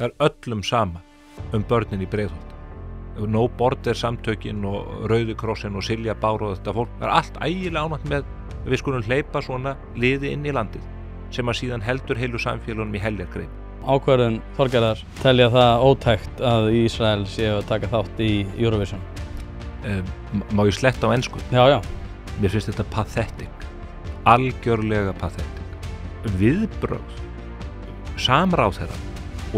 Það öllum sama börnin í Breiðholti. No Border samtökin og Rauði krossinn og Silja Bár og þetta fólk. Það allt ægilega ánægt með við skulum hleypa svona liði inn í landið sem að síðan heldur heilu samfélunum í heljargreip. Ákvörðun Þorgerðar telja það ótækt að Ísrael séu að taka þátt í Eurovision. Má ég sletta á ensku? Já, já. Mér finnst þetta pathetic. Algjörlega pathetic. Viðbrögð samráðherra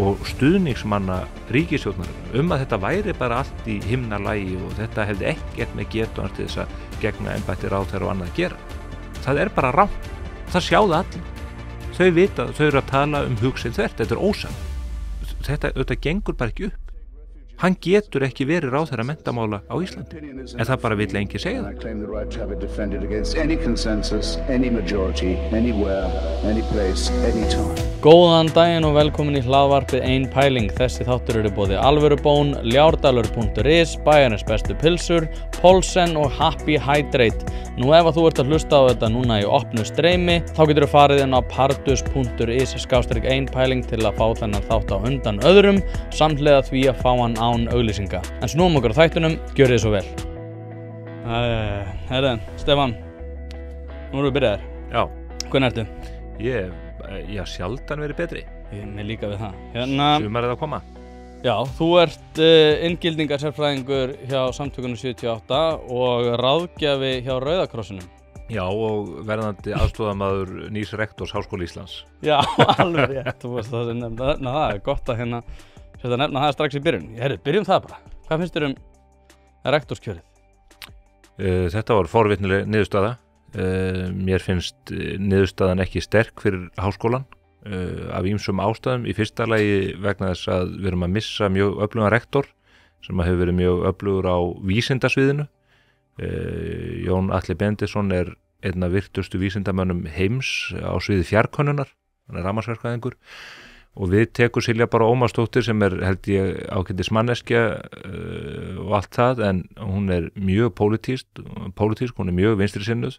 og stuðningsmanna ríkisstjórnarinnar að þetta væri bara allt í himnalagi og þetta hefði ekkert með getu til þess að gegna embætti ráðherra og annað að gera. Það bara rangt. Það sjá það allir. Þau vita, þau eru að tala hugsinn þvert. Þetta ósann. Þetta gengur bara ekki upp. Hann getur ekki verið ráðherra menntamála á Íslandi. En það bara vill enginn segja það. Góðan daginn og velkomin í hlaðvarpið Ein pæling. Þessi þáttur eru boði Alvörubón, Ljardalur.is, Bæjarins bestu pilsur, Polsen og Happy Hydrate. Nú ef að þú ert að hlusta á þetta núna í opnu streymi, þá getur þú farið inn á pardus.is/einpæling til að fá þennan þátt á undan öðrum, samhliða því að fá hann án auglýsinga. En snúum okkur á þættunum, gjörið svo vel. Herre, Stefán, nú erum við byrjaðir. Já. Hvernig ertu? Ég sjaldan verið betri. Mér líka við það. Sumarið að koma. Já, þú ert inngildingarsérfræðingur hjá Samtökunum 78 og ráðgjafi hjá Rauða krossinum. Já, og verðandi aðstoðarmaður nýs rektors Háskóla Íslands. Já, alveg rétt. Þú veist það sem nefna það. Gott að nefna það strax í byrjun. Byrjum það bara. Hvað finnst þér rektorskjörið? Þetta var forvitnileg niðurstaða. Mér finnst niðurstaðan ekki sterk fyrir háskólan af ýmsum ástæðum. Í fyrsta lagi vegna þess að við erum að missa mjög öflugan rektor sem hefur verið mjög öflugur á vísindasviðinu. Jón Atli Bendisson einn af virtustu vísindamönnum heims á sviði fjarkönnunar, hann rafmagnsverkfræðingur, og við tekur Silja Bár Ómarsdóttir sem held ég ágætis manneskja og allt það, en hún mjög pólitísk, hún mjög vinstrisinnuð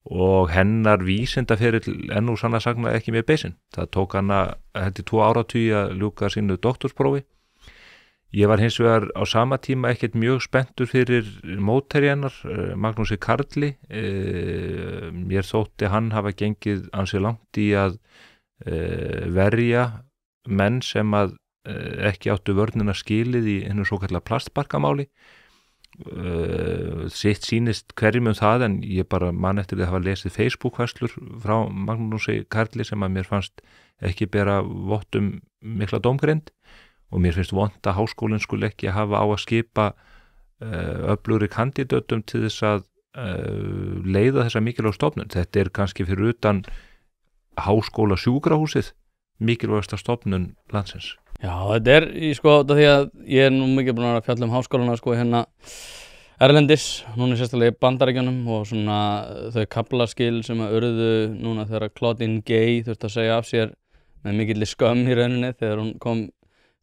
og hennar vísindaferill nú sannlega sagna ekki með beisinn. Það tók hana held ég 2 áratugi að ljúka sínu doktorsprófi. Ég var hins vegar á sama tíma ekkert mjög spenntur fyrir mótherji hennar, Magnúsi Karli. Mér þótti hann hafa gengið ansi langt í að verja menn sem að ekki áttu vörnina skilið í hennu svo kallar plastbarkamáli. Sitt sýnist hverjum það, en ég bara man eftir því að hafa lesið Facebook-færslur frá Magnúsi Karli sem að mér fannst ekki bera vott mikla dómgreind, og mér finnst vont að háskólinn skuli ekki hafa á að skipa öflugri kandidötum til þess að leiða þessa mikilvæga stofnun. Þetta kannski fyrir utan háskóla sjúkrahúsið mikilvægasta stofnun landsins. Já, þetta þetta því að ég nú mikið búin að fjalla háskólana erlendis, núna sérstaklega í Bandaríkjunum, og svona þau kaflaskil sem að urðu núna þegar Claudine Gay þurfti að segja af sér með mikilli skömm í rauninni þegar hún kom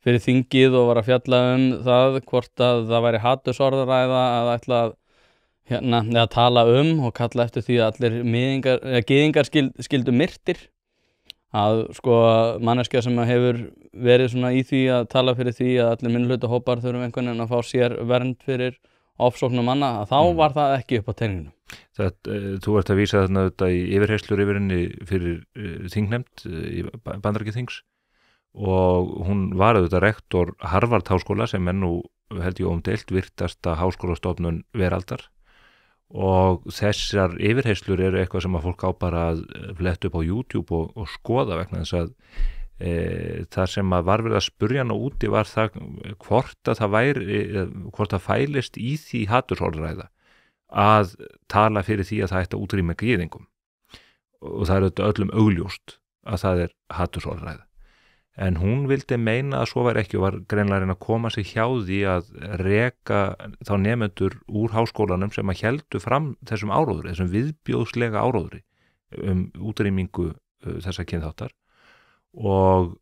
fyrir þingið og var að fjalla það hvort að það væri hatursorðræða að ætla að tala og kalla eftir því að allir gyðingar skildu myrtir, að manneskja sem hefur verið svona í því að tala fyrir því að allir minnihlutahópar þurfum einhvern veginn að fá sér vernd fyrir ofsóknum manna, að þá var það ekki upp á teningnum. Þú ert að vísa þarna þetta í yfirheyrslur yfirinni fyrir þingnefnd í Bandaríkjaþings, og hún var auðvitað rektor Harvard háskóla sem nú held ég óumdeilt virtasta háskólastofnun veraldar, og þessar yfirheyslur eru eitthvað sem að fólk á bara að fletta upp á YouTube og skoða, vegna þess að það sem að var verið að spurja hana úti var það hvort það fælist í því hatursorðræða að tala fyrir því að það ætti að útrýma gyðingum, og það auðvitað öllum augljóst að það hatursorðræða. En hún vildi meina að svo væri ekki og var greinilega að reyna að koma sig hjá því að reka þá nemendur úr háskólanum sem að héldu fram þessum áróðri, þessum viðbjóðslega áróðri útrýmingu þessa kynþáttar, og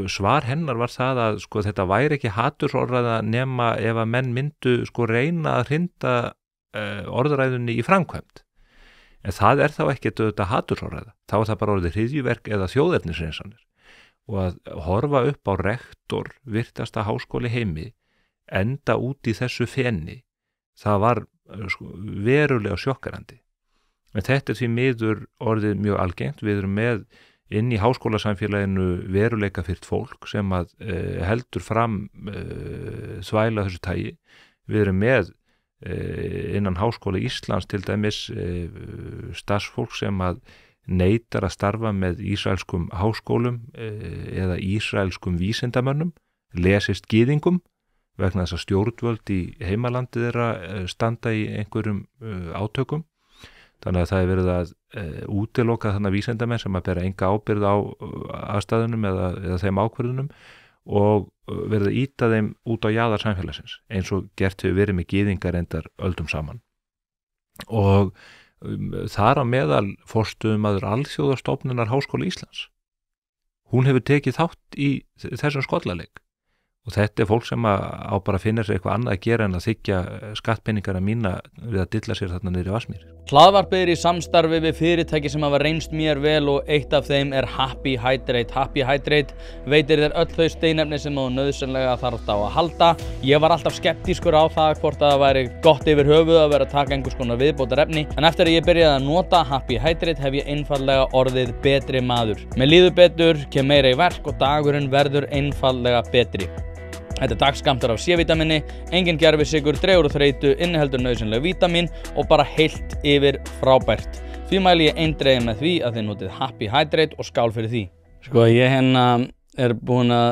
svar hennar var það að þetta væri ekki hatursorðræða nema ef að menn myndu reyna að hrinda orðræðunni í framkvæmd. En það þá ekki auðvitað hatursorðræða, þá það bara orðið hryðjuverk eða þjóðernishreinsanir. og að horfa upp á rektor virtasta háskóli heimi enda út í þessu feni, það var verulega sjokkarandi. En þetta því miður orðið mjög algengt. Við erum með inn í háskólasamfélaginu veruleika fyrt fólk sem að heldur fram þvæla þessu tagi. Við erum með innan Háskóla Íslands til dæmis starfsfólk sem að neitar að starfa með ísraelskum háskólum eða ísraelskum vísindamönnum, lesist gyðingum vegna þess að stjórnvöld í heimalandi þeirra standa í einhverjum átökum. Þannig að það er verið að útiloka þannig vísindamenn sem að bera enga ábyrgð á aðstæðunum eða þeim ákvörðunum og verið að ýta þeim út á jaðar samfélagsins eins og gert hefur verið með gyðingar endar öldum saman. Og þar á meðal forstöðumaður Alþjóðastofnunar Háskóla Íslands. Hún hefur tekið þátt í þessum skollaleik. Og þetta fólk sem á bara að finna sér eitthvað annað að gera en að þykja skattpenningana mína við að dilla sér þarna niður í Vatnsmýri. Hlaðvarpið er í samstarfi við fyrirtæki sem hafa reynst mér vel og eitt af þeim er Happy Hydrate. Happy Hydrate veitir þér öll þau steinefni sem þú nauðsynlega þarft á að halda. Ég var alltaf skeptískur á það hvort að það væri gott yfir höfuð að vera að taka einhvers konar viðbótarefni. En eftir að ég byrjaði að nota Happy Hydrate hef ég einfaldlega orðið betri maður. Mér líður betur, kem meira í verk og dagurinn verður einfaldlega betri. Þetta er dagskammtur af C-vítamini, engin gervisykur, dregur úr þreytu, inniheldur nauðsynleg vítamin og bara heilt yfir frábært. Því mæli ég eindregið með því að þið notið Happy Hydrate og skál fyrir því. Sko, ég er búinn að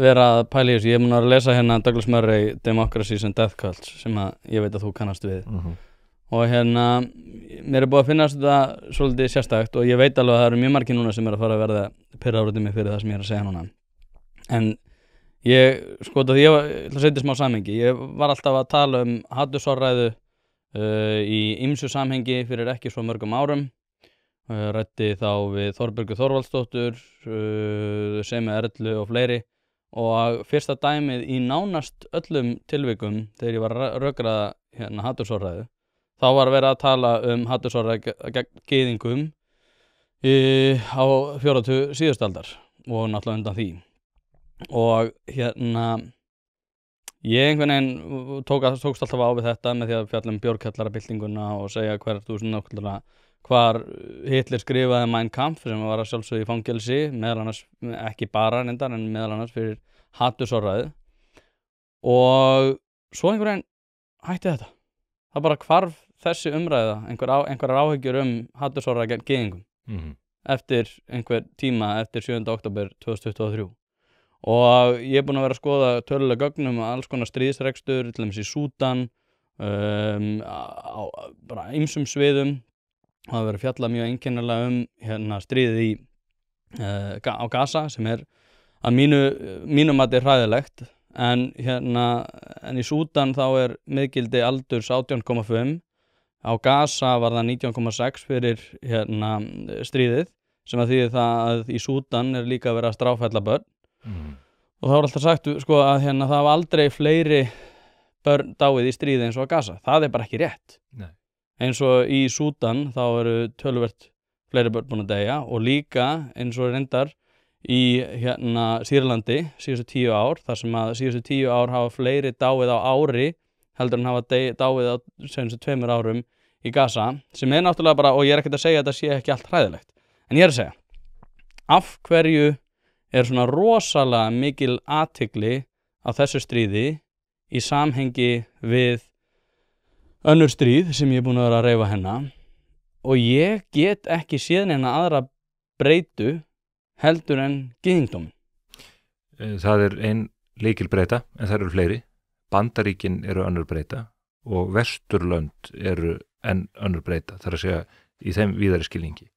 vera að pæla í þessu. Ég er búinn að lesa Douglas Murray, Democracy and Death Cults, sem ég veit að þú kannast við. Og mér er búið að finnast þetta svolítið sérstakt og ég veit alveg að það eru mjög margir núna sem er að fara að verða pirraður út í mig fyrir það sem ég er að segja núna. En ég ætla að setja smá samhengi. Ég var alltaf að tala hatursorðræðu í ýmsu samhengi fyrir ekki svo mörgum árum. Ræddi þá við Þorbjörgu Þorvaldsdóttur, Semi Erlu og fleiri. Og fyrsta dæmið í nánast öllum tilvikum þegar ég var að rökræða hatursorðræðu, þá var verið að tala hatursorðræðu gegn gyðingum á fjóratug síðustu aldar og náttúrulega undan því. Og ég einhvern veginn tókst alltaf á við þetta með því að fjalla bjórkjallarabyltinguna og segja hvar Hitler skrifaði Mein Kampf sem var að sjálfsögðu í fangelsi, meðal annars, ekki bara reyndar en meðal annars fyrir hatursorðræðu. Og svo einhvern veginn hætti þetta. Það bara hvarf þessi umræða, einhverjar áhyggjur hatursorðræðu gegn gyðingum eftir einhver tíma eftir 7. október 2023. Og ég er búinn að vera að skoða tölulega gögnum alls konar stríðsrekstur, til dæmis í Súdan, á bara ýmsum sviðum. Það hefur verið fjallað mjög einkennilega stríðið á Gaza sem er að mínu mati hræðilegt. En í Súdan þá er miðgildi aldurs 18,5. Á Gaza var það 19,6 fyrir stríðið, sem að þýðir það að í Súdan er líka verið að stráfella börn. Og það var alltaf sagt að það var aldrei fleiri börn dáið í stríði eins og á Gaza. Það er bara ekki rétt. Nei. Eins og í Súdan þá eru töluvert fleiri börn búin að deyja og líka eins og reyndar í Sýrlandi síðustu 10 ár, þar sem að síðustu 10 ár hafa fleiri dáið á ári heldur en hafa dáið á síðustu 2 árum í Gaza, sem er náttúrulega bara, og ég er ekkert að segja að þetta sé ekki allt hræðilegt, en ég er að segja, af hverju er svona rosalega mikil athygli á þessu stríði í samhengi við önnur stríð sem ég er búinn að vera að reifa og ég get ekki séð neina aðra breytu heldur en gyðingdóminn. Það er ein lykilbreyta, en það eru fleiri. Bandaríkin eru önnur breyta og Vesturlönd eru enn önnur breyta, þar að segja í þeim víðari skilningi.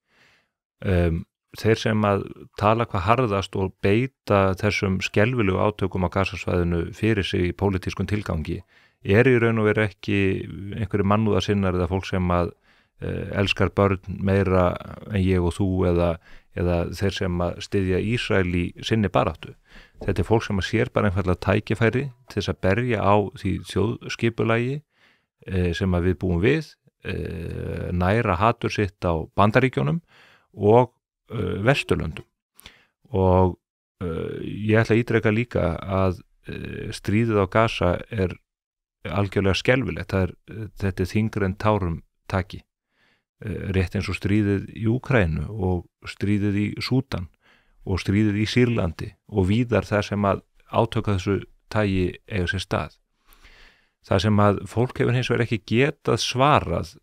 Þeir sem að tala hvað harðast og beita þessum skelfilegu átökum á Gazasvæðinu fyrir sig í pólitískum tilgangi í raun og veru ekki einhverju mannúðarsinnar eða fólk sem að elskar börn meira en ég og þú eða þeir sem að styðja Ísrael í sinni baráttu. Þetta er fólk sem að sér bara einfaldlega tækifæri til þess að berja á því þjóðskipulagi sem að við búum við, næra hatur sitt á Bandaríkjunum og Vesturlöndum. Og ég ætla að ítreka líka að stríðið á Gaza algjörlega skelfilegt. Þetta þyngra en tárum taki, rétt eins og stríðið í Úkraínu og stríðið í Súdan og stríðið í Sýrlandi og víðar þar sem að átök af þessu tagi eiga sér stað. Það sem að fólk hefur hins vegar ekki getað svarað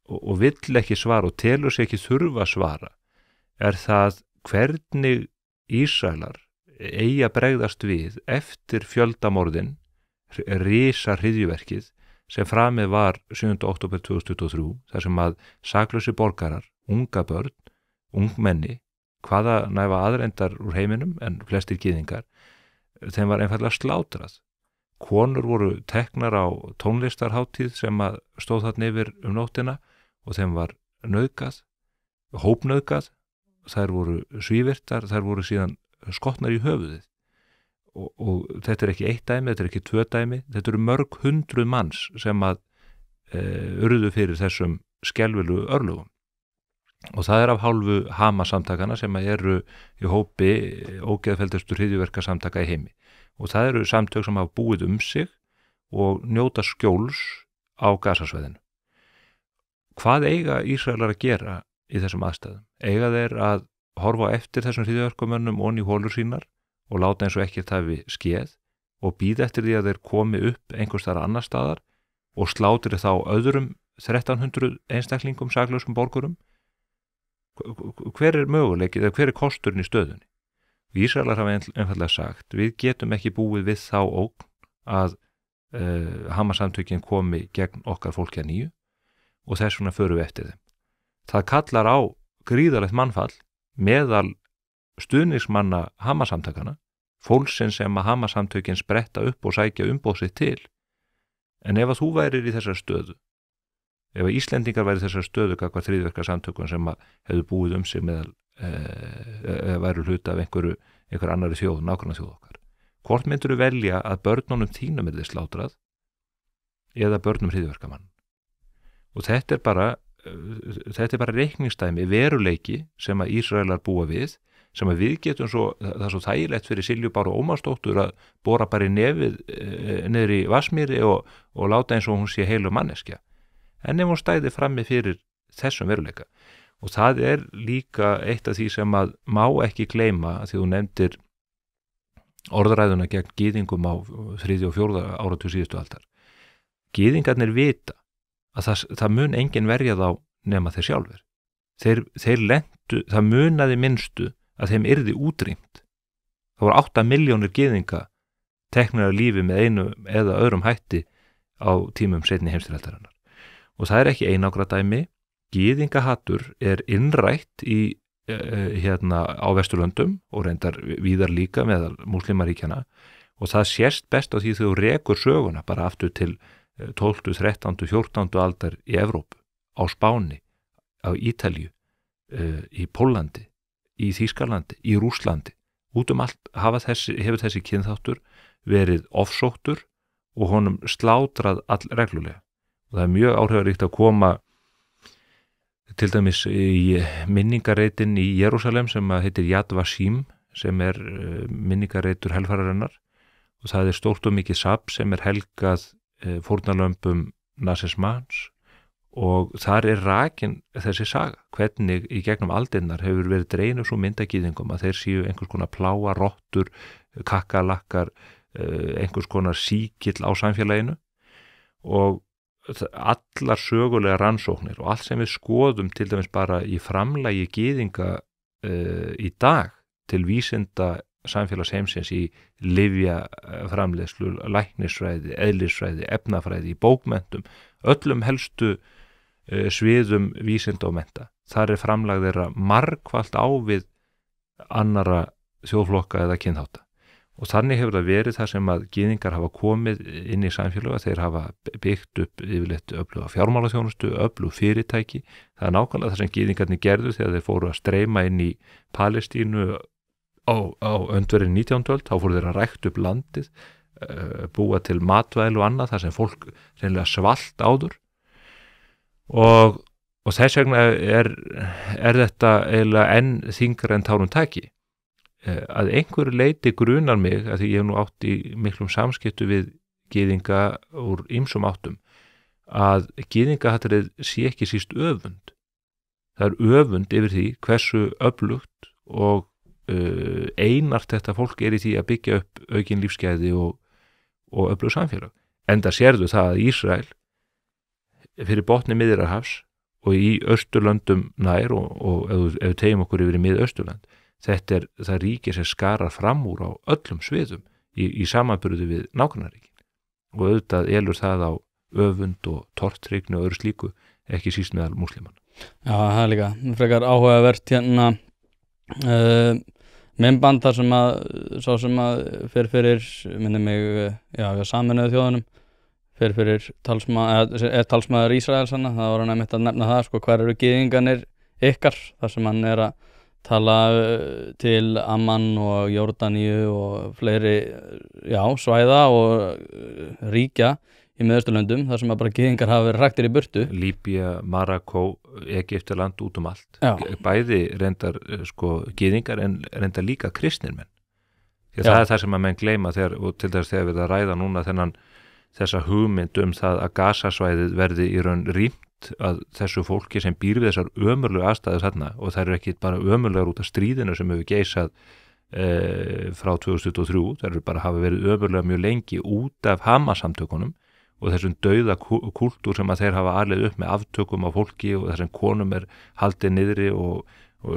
og vill ekki svara og telur sig ekki þurfa að svara það hvernig Ísraelar eigi að bregðast við eftir fjöldamorðin, risa hryðjuverkið sem framið var 7. október 2023, þar sem að saklausi borgarar, unga börn, ungmenni, hvaða næfa aðrendar úr heiminum en flestir gyðingar, þeim var einfallega slátrað. Konur voru teknar á tónlistarhátíð sem að stóð þarna yfir nóttina og þeim var nauðgað, hópnauðgað, þær voru svívirtar, þær voru síðan skotnar í höfuðið. Og þetta ekki eitt dæmi, þetta ekki tvö dæmi, þetta eru mörg hundruð manns sem að urðu fyrir þessum skelfilegu örlögum. Og það af hálfu Hamas-samtakana sem eru í hópi ógeðfelldustu hryðjuverkasamtaka í heimi. Og það eru samtök sem hafa búið sig og njóta skjóls á Gazasvæðinu. Hvað eiga Ísraelar að gera í þessum aðstæðum? Eiga þeir að horfa eftir þessum hryðjuverkamönnum onni í hólur sínar og láta eins og ekkert hafi skeð og bíða eftir því að þeir komi upp einhvers staðar annar staðar og slátri þá öðrum 1300 einstaklingum saklausum borgurum? Hver möguleikið eða hver kosturinn í stöðunni? Ísraelar hafa einfallega sagt, við getum ekki búið við þá ógn að Hamas-samtökin komi gegn okkar fólki að nýju og þess vegna förum við eftir þeim. Það kallar á gríðarlegt mannfall meðal stuðningsmanna Hamas-samtakana, fólksins sem að Hamas-samtökin spretta upp og sækja umboð sitt til. En ef að þú værir í þessar stöðu, ef að Íslendingar væri í þessar stöðu gagnvart hryðjuverkasamtökum sem að hefðu búið sig meðal væru hluta af einhver annari þjóð, nákvæmna þjóð okkar. Hvort myndirðu velja að börnunum þínum yrði slátrað eða börnum hryðjuverkamann? Og þetta er bara reikningsdæmi, veruleiki sem að Ísraelar búa við, sem að við getum það er svo þægilegt fyrir Silju Báru Ómarsdóttur að bora bara í nefið niður í Vatnsmýri og láta eins og hún sé heilu manneskja. En ef hún stæði frammi fyrir þessum veruleika. Og það líka eitt af því sem að má ekki gleyma, því þú nefndir orðræðuna gegn gyðingum á 3. og 4. áratug síðustu aldar. Gyðingarnir vita að það mun enginn verja þá nema þeir sjálfur. Þeir lentu, það munaði minnstu að þeim yrði útrýmt. Það voru 8 milljónir gyðinga teknir af lífi með einu eða öðrum hætti á tímum seinni heimsstyrjaldarinnar. Og það ekki einágra dæmi. Gyðingahattur innrætt á Vesturlöndum og reyndar víðar líka meðal múslimaríkjana og það sést best á því þau rekur söguna bara aftur til 12., 13., 14. aldar í Evrópu, á Spáni, á Ítalíu, í Póllandi, í Þýskalandi, í Rússlandi. Út allt hefur þessi kynþáttur verið ofsóttur og honum slátrað reglulega. Og það mjög áhrifaríkt að koma til dæmis í minningareitin í Jerúsalem sem heitir Yad Vashem, sem minningareitur helfararinnar og það stórt og mikið safn sem helgað fórnarlömbum nasismans og þar rakin þessi saga, hvernig í gegnum aldirnar hefur verið dregin svo myndagýðingum að þeir séu einhvers konar pláa, rottur, kakkalakkar, einhvers konar síkill á samfélaginu og allar sögulega rannsóknir og allt sem við skoðum til dæmis bara í framlagi gyðinga í dag til vísinda samfélagsheimsins í lyfjaframleiðslu, læknisfræði, eðlisfræði, efnafræði, í bókmenntum, öllum helstu sviðum vísinda og mennta. Þar framlag þeirra margfalt á við annara þjóðflokka eða kynþátta. Og þannig hefur það verið þar sem að gyðingar hafa komið inn í samfélag, þeir hafa byggt upp yfirleitt öfluga fjármálaþjónustu, öflug fyrirtæki. Það nákvæmlega það sem gyðingarnir gerðu þegar þeir fóru að streyma inn í Palestínu á öndverið 19. öld, þá fóru þeir að rækta upp landið, búa til matvæli og annað þar sem fólk reynilega svalt áður. Og þess vegna þetta eiginlega enn þyngra en tárum taki. að einhverju leyti grunar mig, að því ég hef nú átt í miklum samskiptu við gyðinga úr ýmsum áttum, að gyðingahatrið sé ekki síst öfund. Það er öfund yfir því hversu öflugt og einart þetta fólk í því að byggja upp aukin lífsgæði og öflug samfélag. Enda sérðu það að Ísrael fyrir botni Miðjarðarhafs og í Austurlöndum nær og ef við tegjum okkur yfir í Mið-Austurlönd, þetta er það ríki sem skarar fram úr á öllum sviðum í samanburði við nágrannaríkin. Og auðvitað elur það á öfund og tortryggni og öðru slíku, ekki síst meðal múslimanna. Já, það er líka frekar áhugavert hérna myndband þar sem að sá sem að fyrir minni mig, Sameinuðu þjóðunum fyrir talsmaður Ísraels, það var hann einmitt að nefna það, sko, hver eru gyðingarnir ykkar, þar sem hann er að tala til Amman og Jórdaníu og fleiri svæða og ríkja í Miðausturlöndum, þar sem að bara gyðingar hafa verið hraktir í burtu. Líbía, Marokkó, Egyptaland, út allt. Já. Bæði reyndar gyðingar en reyndar líka kristnir menn. Það er það sem að menn gleyma og til þess þegar við að ræða núna þessa hugmynd það að Gazasvæðið verði í raun rýmt að þessu fólki sem býr við þessar ömurlegu aðstæður þarna, og það eru ekki bara ömurlegar út af stríðinu sem hefur geisað frá 2023, það eru bara hafa verið ömurlega mjög lengi út af Hamas-samtökunum og þessum dauða kúltúr sem að þeir hafa alið upp með aftökum á fólki og þessum konum haldið niðri og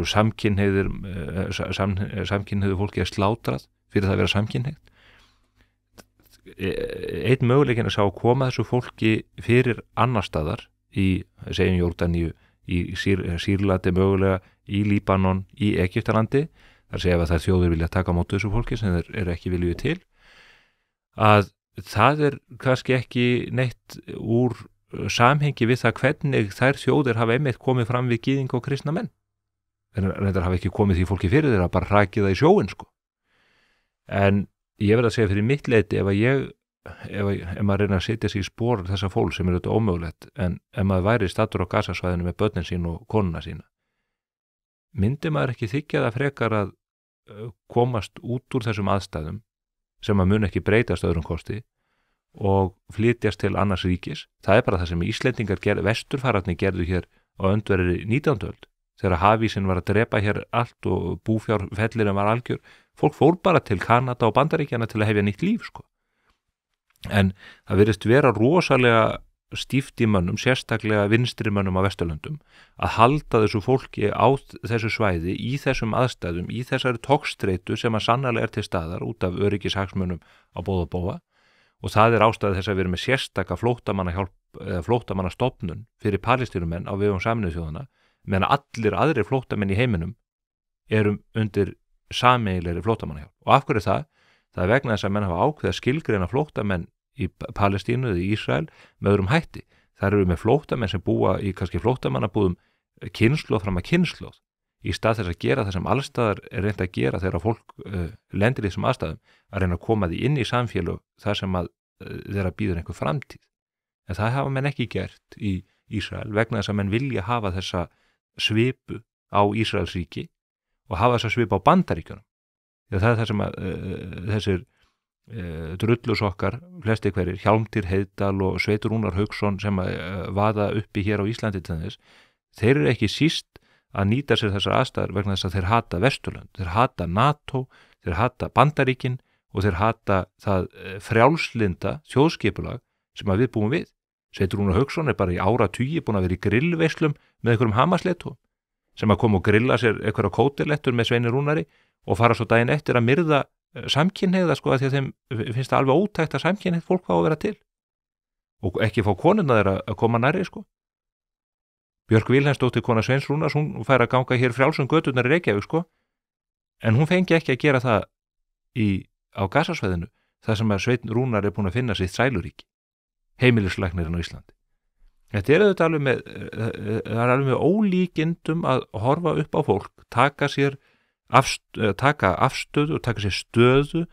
samkynhneigðu fólki slátrað fyrir það að vera samkynhneigt. Einn möguleikin að sá að koma þessu fólki fyrir annar staðar í, segjum Jórdaníu, í Sýrlandi mögulega, í Líbanon, í Egyptalandi, þar segja að það þjóðir vilja taka á móti þessu fólki sem þeir eru ekki viljuð til, að það er kannski ekki neitt úr samhengi við það hvernig þær þjóðir hafa einmitt komið fram við gyðinga og kristna menn. Reyndar hafa ekki komið því fólki fyrir þeirra, bara hrakið það í sjóinn, sko. En ég verð að segja fyrir mitt leyti, ef maður reyna að setja sig í spor þessa fólk sem er auðvitað ómögulegt, en ef maður væri staddur á Gazasvæðinu með börnin sín og konuna sína, myndi maður ekki þykja það frekar að komast út úr þessum aðstæðum sem að mun ekki breytast öðrum kosti og flytjast til annars ríkis. Það er bara það sem Íslendingar vesturfararnir gerðu hér á öndverðri 19. öld, þegar hafísinn var að drepa hér allt og búfjárfellirinn var algjör. Fólk fór bara til Kanada og Bandaríkjana til að hefja nýtt líf, sko. En það virðist vera rosalega stíft í mönnum, sérstaklega vinstri mönnum á Vesturlöndum, að halda þessu fólki á þessu svæði, í þessum aðstæðum, í þessari togstreitu sem að sannarlega er til staðar út af öryggishagsmunum á bóða bóa, og það er ástæða þess að við erum með sérstaka flóttamannastofnun fyrir palestínumenn á vegum Sameinuðu þjóðanna, meðan allir aðrir flóttamenn í heiminum erum undir sameiginlegri flóttamannahjálp. Og af hverju það? Það er vegna þess að menn hafa ákveðið að skilgreina flóttamenn í Palestínu eða í Ísrael með öðrum hætti. Það eru með flóttamenn sem búa í kannski flóttamannabúðum kynslóð fram að kynslóð, í stað þess að gera það sem allstaðar er reynt að gera þegar fólk lendir í þessum aðstæðum, að reyna að koma því inn í samfélög þar sem að þeirra býður einhver framtíð. En það hafa menn ekki gert í Ísrael vegna þess að menn vilja hafa þessa svipu á Ísraelsríki og hafa þessa svipu á Bandaríkjunum. Það er það sem að þessir drullusokkar, flesti hverjir, Hjálmtýr Heiðdal og Sveitur Rúnar Hauksson sem að vaða uppi hér á Íslandi til þess, þeir eru ekki síst að nýta sér þessar aðstæður vegna þess að þeir hata Vesturlönd, þeir hata NATO, þeir hata Bandaríkin og þeir hata það frjálslinda þjóðskipulag sem að við búum við. Sveitur Rúnar Hauksson er bara í áratugi búin að vera í grillveislum með einhverjum Hamas-leiðtogum sem að koma og grilla sér einhverja kótilettur með Sveini Rúnari og fara svo daginn eftir að myrða samkynhneigða, sko, að því að þeim finnst það alveg ótækt að samkynhneigð fólk fá að vera til og ekki fá konuna þeirra að koma nærri, sko. Björk Vilhelmsdóttir, kona Sveins Rúnars, hún fær að ganga hér frjálsum göturnar í Reykjavík, sko, en hún fengi ekki að gera það á Gazasvæðinu, þar sem að Sveinn Rúnar er búin að finna sitt sæluríki, heimilislæknirinn á Íslandi. Þetta er auðvitað alveg með ólíkindum að horfa upp á fólk, taka afstöðu og taka sér stöðu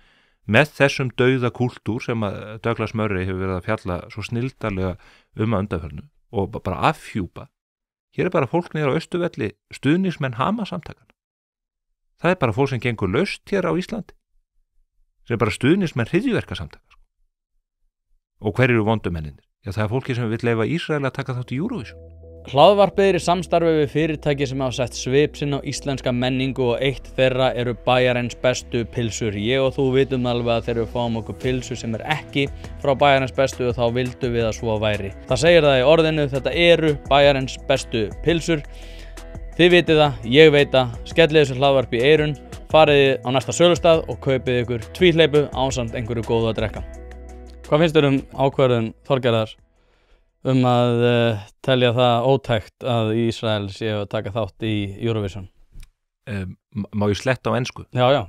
með þessum dauða kúltúr sem að Douglas Murray hefur verið að fjalla svo snilldarlega að undanförnu og bara afhjúpa. Hér er bara fólk niður á Austurvelli, stuðningsmenn Hamas-samtakana. Það bara fólk sem gengur laust hér á Íslandi, sem bara stuðnist með hryðjuverkasamtaka. Og hver eru vondumenninir? Já, það fólki sem vill leyfa Ísrael að taka þátt í Eurovision. Hlaðvarpið er í samstarfi við fyrirtæki sem hafa sett svip sinn á íslenska menningu og eitt þeirra eru Bæjarins bestu pylsur. Ég og þú vitum alveg að þegar við fáum okkur pylsu sem er ekki frá Bæjarins bestu þá vildum við að svo væri. Það segir það í orðinu, þetta eru Bæjarins bestu pylsur. Þið vitið það, ég veit það, skellið þessu hlaðvarp í eyrun, farið á næsta sölustað og kaupið ykkur tvíhleypu ásamt einhverju góðu að drekka. Hvað finnst þér ákvörðun Þorgerðar að telja það ótækt að Ísrael séu að taka þátt í Eurovision? Má ég sletta á ensku? Já.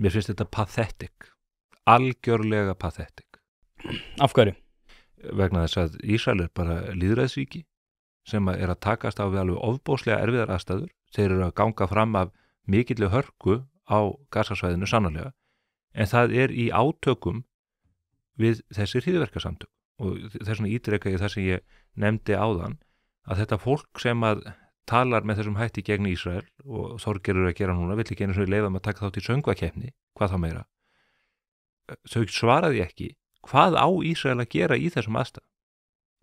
Mér finnst þetta pathetic, algjörlega pathetic. Af hverju? Vegna þess að Ísrael bara lýðræðsríki sem að takast á við alveg ofbóðslega erfiðar aðstæður. Þeir eru að ganga fram af mikilli hörku á Gazasvæðinu sannarlega, en það í átökum við þessi hryðjuverkasamtök. Og þess vegna ítreka ég það sem ég nefndi áðan, að þetta fólk sem að talar með þessum hætti gegn Ísrael og Þorgerður að gera núna, vill ekki einu sinni leyfa að taka þátt í söngvakeppni, hvað þá meira, þau svaraði ekki hvað á Ísrael að gera í þessum aðstæðum.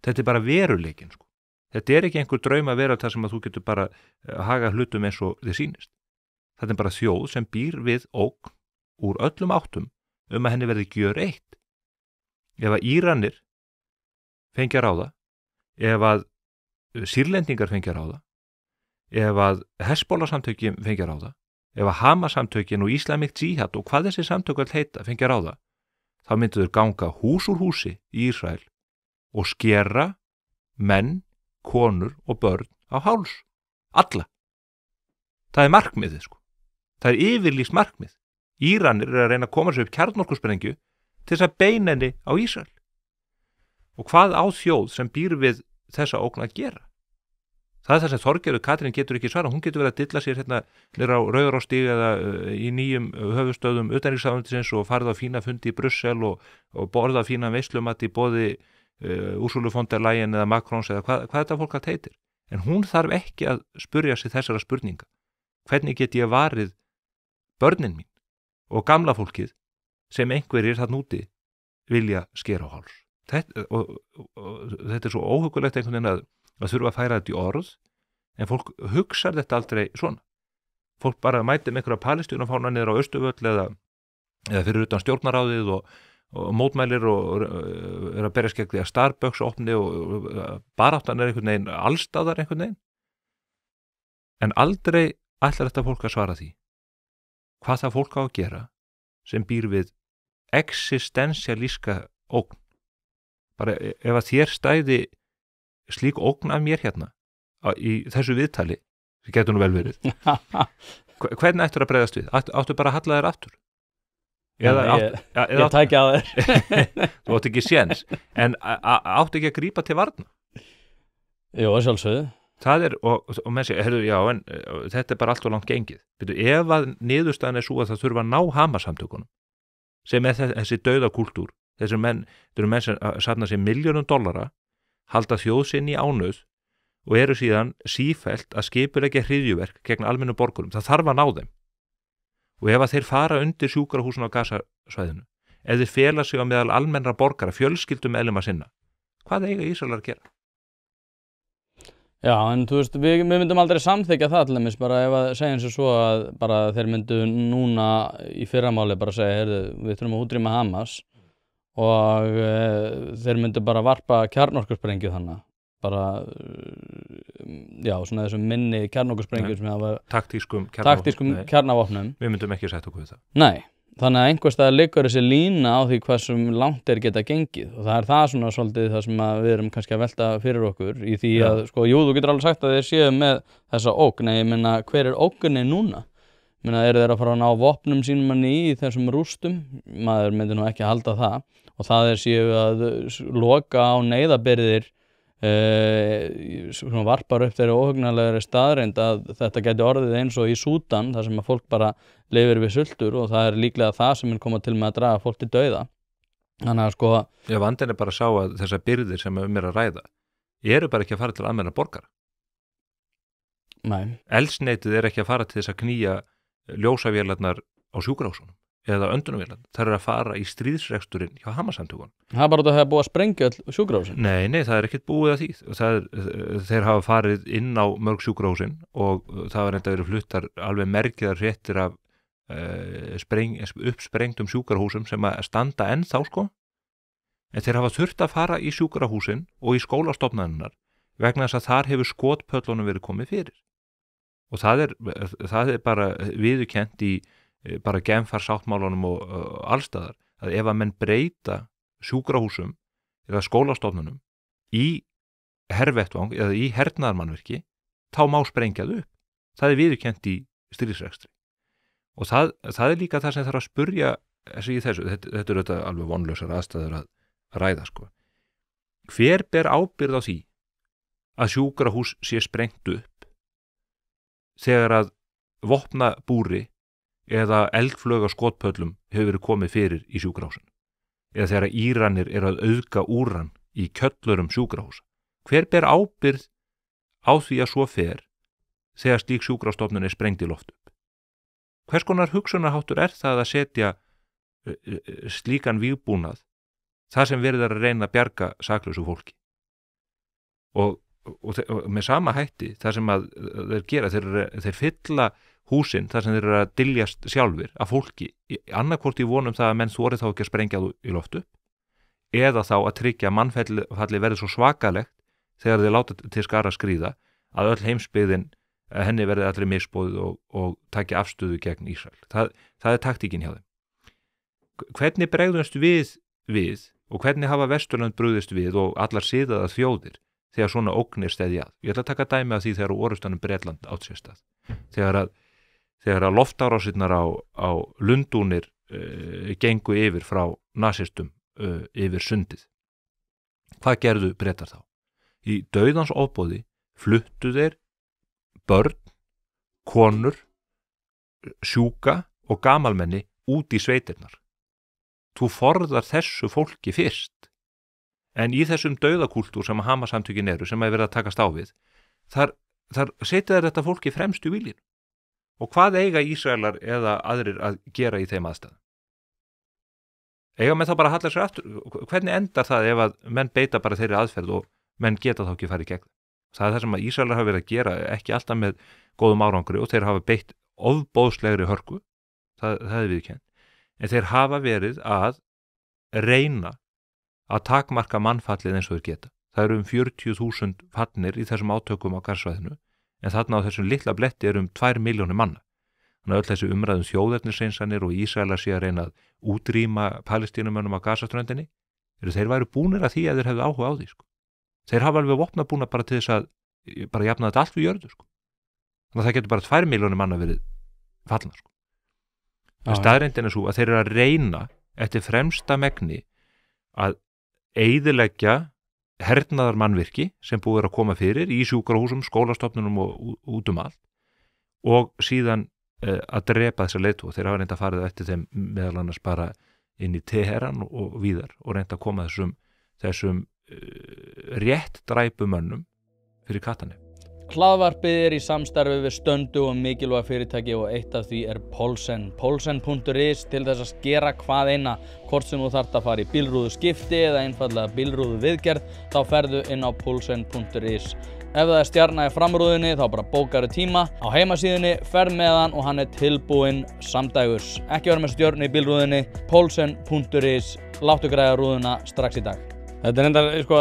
Þetta bara veruleikinn, sko. Þetta ekki einhver draum að vera það sem að þú getur bara haga hlutum eins og þið sýnist. Þetta bara þjóð sem býr við ógn úr öllum áttum að henni verði gjöreytt. Ef að Íranir fengja ráða, ef að Sýrlendingar fengja ráða, ef að Hezbollah-samtökin fengja ráða, ef að Hamas-samtökin og Islamic Jihad og hvað þessi samtök all heita fengja ráða, þá myndu þau ganga hús úr húsi í Ísrael og skera menn, konur og börn á háls. Alla. Það markmiðið, sko. Það yfirlýst markmið. Íranir að reyna að koma sér upp kjarnorkusprengju til þess að beina henni á Ísrael. Og hvað á þjóð sem býr við þessa ógn að gera? Það það sem Þorgerður Katrín getur ekki svara. Hún getur verið að dilla sér hérna niður á Rauðarárstíg eða í nýjum höfuðstöðum utanríkisráðuneytisins og farið á fína fundi í Brussel og borða fína veislumat í boði Ursulu von der Leyen eða Macrons eða hvað þetta fólk að heitir. En hún þarf ekki að spurja sig þessara spurninga. Hvernig get ég varið börnin mín og gamla fólkið sem einhverjir þarna úti vilja skera á háls? Þetta svo óhugulegt einhvern veginn að þurfa að færa þetta í orð, en fólk hugsar þetta aldrei svona. Fólk bara mæti með einhverja Palestínufána niður á Austurvöll eða fyrir utan stjórnaráðið og mótmælir og að berjast gegn því að Starbucks opni og baráttan einhvern veginn allstaðar einhvern veginn. En aldrei ætlar þetta fólk að svara því hvað það fólk á að gera sem býr við existentialíska ógn. Bara ef að þér stæði slík ógn af mér hérna í þessu viðtali, sem getur nú vel verið, hvernig ættur að bregðast við? Áttu bara að halla þér aftur? Ég tæki á þér. Þú átt ekki séns, en áttu ekki að grípa til varna? Jú, sjálfsögðu. Það og menn segja, en þetta bara allt og langt gengið. Ef að niðurstaðan svo að það þurfa að ná Hamas-samtökunum, sem þessi dauðakúltúr, þessir menn sem safna sér $milljónum, halda þjóð sinni í ánauð og eru síðan sífellt að skipuleggja hryðjuverk gegn almennum borgurum. Það þarf að ná þeim. Og ef að þeir fara undir sjúkrahúsin á Gazasvæðinu, ef þeir fela sig á meðal almennra borgara, fjölskyldum meðlima sinna, hvað eiga Ísraelar að gera? Já, en þú veist, við myndum aldrei samþykja það til dæmis, bara ef að segja eins og svo að bara þeir myndu núna í fyrramáli bara segja, við þurfum að útrýma Hamas og þeir myndu bara varpa kjarnorkusprengju þannig, bara, já, svona þessum minni kjarnorkusprengju sem hafa taktískum kjarnavopnum. Við myndum ekki setja okkur við það. Nei, þannig að einhvers staðar liggur þessi lína á því hversum langt þeir geta gengið og það það svona svolítið það sem við erum kannski að velta fyrir okkur í því að, sko, jú, þú getur alveg sagt að þeir séu með þessa ógn, ég meina, hver ógnin núna? Ég meina, eru þeir að fara að ná vopnum sínum í þessum rústum? Maður myndi nú ekki halda það og það séu að loka á neyðabirgðir svona varpar upp þeirri óhugnanlegri staðreind að þetta geti orðið eins og í Súdan þar sem að fólk bara lifir við sultur og það líklega það sem koma til með að draga fólk til dauða. Þannig að sko vandinn bara að sjá að þessar byrðir sem að ræða eru bara ekki að fara til almennra borgara. Nei. Eldsneytið ekki að fara til þess að knýja ljósavélarnar á sjúkrahúsunum eða öndunarvélarnar, þær eru að fara í stríðsreksturinn hjá Hamas-samtökunum. Það er bara út af það að búið að sprengja öll sjúkrahúsin. Nei, það er ekkert búið að því. Þeir hafa farið inn á mörg sjúkrahúsin og það var enda verið fluttar alveg merkiðar fréttir af uppsprengdum sjúkrahúsum sem að standa ennþá sko. En þeir hafa þurft að fara í sjúkrahúsin og í skólastofnanirnar vegna þess að þar hefur skotpöllunum verið komið fyrir. Og það er bara viðurkennt í bara Genfarsáttmálanum og allstaðar að ef að menn breyta sjúkrahúsum eða skólastofnunum í hervettvang eða í hernaðarmannvirki, þá má sprengja þau upp. Það er viðurkennt í stríðsrekstri. Og það er líka það sem þarf að spurja þessu. Þetta er þetta alveg vonlausar aðstæður að ræða sko. Hver ber ábyrgð á því að sjúkrahús sé sprengt upp þegar að vopnabúri eða eldflög á skotpöllum hefur verið komið fyrir í sjúkrahúsin eða þegar Íranir eru að auðga úran í kjöllurum sjúkrahúsa. Hver ber ábyrgð á því að svo fer þegar slík sjúkrahússtofnun er sprengd í loft upp? Hvers konar hugsunarháttur er það að setja slíkan vígbúnað það sem verið að reyna að bjarga saklausu fólki? Og með sama hætti það sem að þeir gera, þeir fylla húsin þar sem þeir eru að dyljast sjálfir af fólki, annarkvort í vonum það að menn þori þá ekki að sprengja þú í loftu eða þá að tryggja mannfalli verði svo svakalegt þegar þeir láta til skara skríða að öll heimsbyggðin henni verði allri misboðið og takja afstöðu gegn Ísrael. Það er taktíkin hjá þeim. Hvernig bregðumst við og hvernig hafa Vesturlönd brugðist við og allar siðaðar þjóðir þegar svona ógnir steðja að? Ég ætla að taka dæmi af því þegar orustanum Bretland átt sér stað. Þegar að loftárásirnar á Lundúnir gengu yfir frá nasistum yfir sundið. Hvað gerðu Bretar þá? Í dauðans ofboði fluttu þeir börn, konur, sjúka og gamalmenni út í sveitirnar. Þú forðar þessu fólki fyrst. En í þessum dauðakúltúr sem Hamas-samtökin eru, sem er verið að takast á við, þar setja þeir þetta fólki fremstu viljin. Og hvað eiga Ísraelar eða aðrir að gera í þeim aðstæðum? Eiga menn þá bara að halla sér aftur? Hvernig endar það ef að menn beita bara þeirri aðferð og menn geta þá ekki farið gegn? Það er það sem að Ísraelar hafa verið að gera, ekki alltaf með góðum árangri og þeir hafa beitt ofboðslegri hörku, það er viðurkennt. En þeir hafa verið að reyna að takmarka mannfallið eins og þeir geta. Það eru 40.000 fallnir í þessum átökum á Gaza-svæðinu, en þarna á þessum litla bletti eru 2 milljónir manna. Þannig að öll þessi umræðum þjóðernishreinsanir og Ísraelar sé að reyna að útrýma Palestínumönnum á Gaza-ströndinni, þeir væru búnir að því að þeir hefðu áhuga á því. Sko. Þeir hafa alveg vopnabúna bara til þess að bara jafna þetta allt við jörðu. Sko. Þannig að það getur bara 2 milljónir manna verið fallna. Sko. Staðreyndin er svo að þeir eru að reyna eftir fremsta megni að eyðileggja hernaðarmannvirki sem búið að koma fyrir í sjúkrahúsum, skólastofnunum og út allt og síðan að drepa þessa leiðtoga. Þeir hafa reynda að fara eftir þeim meðal annars bara inn í Teheran og víðar og reynda að koma þessum rétt dræpumönnum fyrir kattanef. Hlaðvarpið er í samstarfi við stöndu og mikilvæg fyrirtæki og eitt af því er Polsen. Polsen.is til þess að skera hvað eina, hvort sem þú þarft að fara í bílrúðu skipti eða einfallega bílrúðu viðgerð, þá ferðu inn á Polsen.is. Ef það er stjarna í framrúðinni þá bara bókaru tíma á heimasíðunni, ferð með hann og hann er tilbúinn samdægurs. Ekki vera með stjörnu í bílrúðinni, Polsen.is, láttu græða rúðuna strax í dag. Þetta er enda, sko,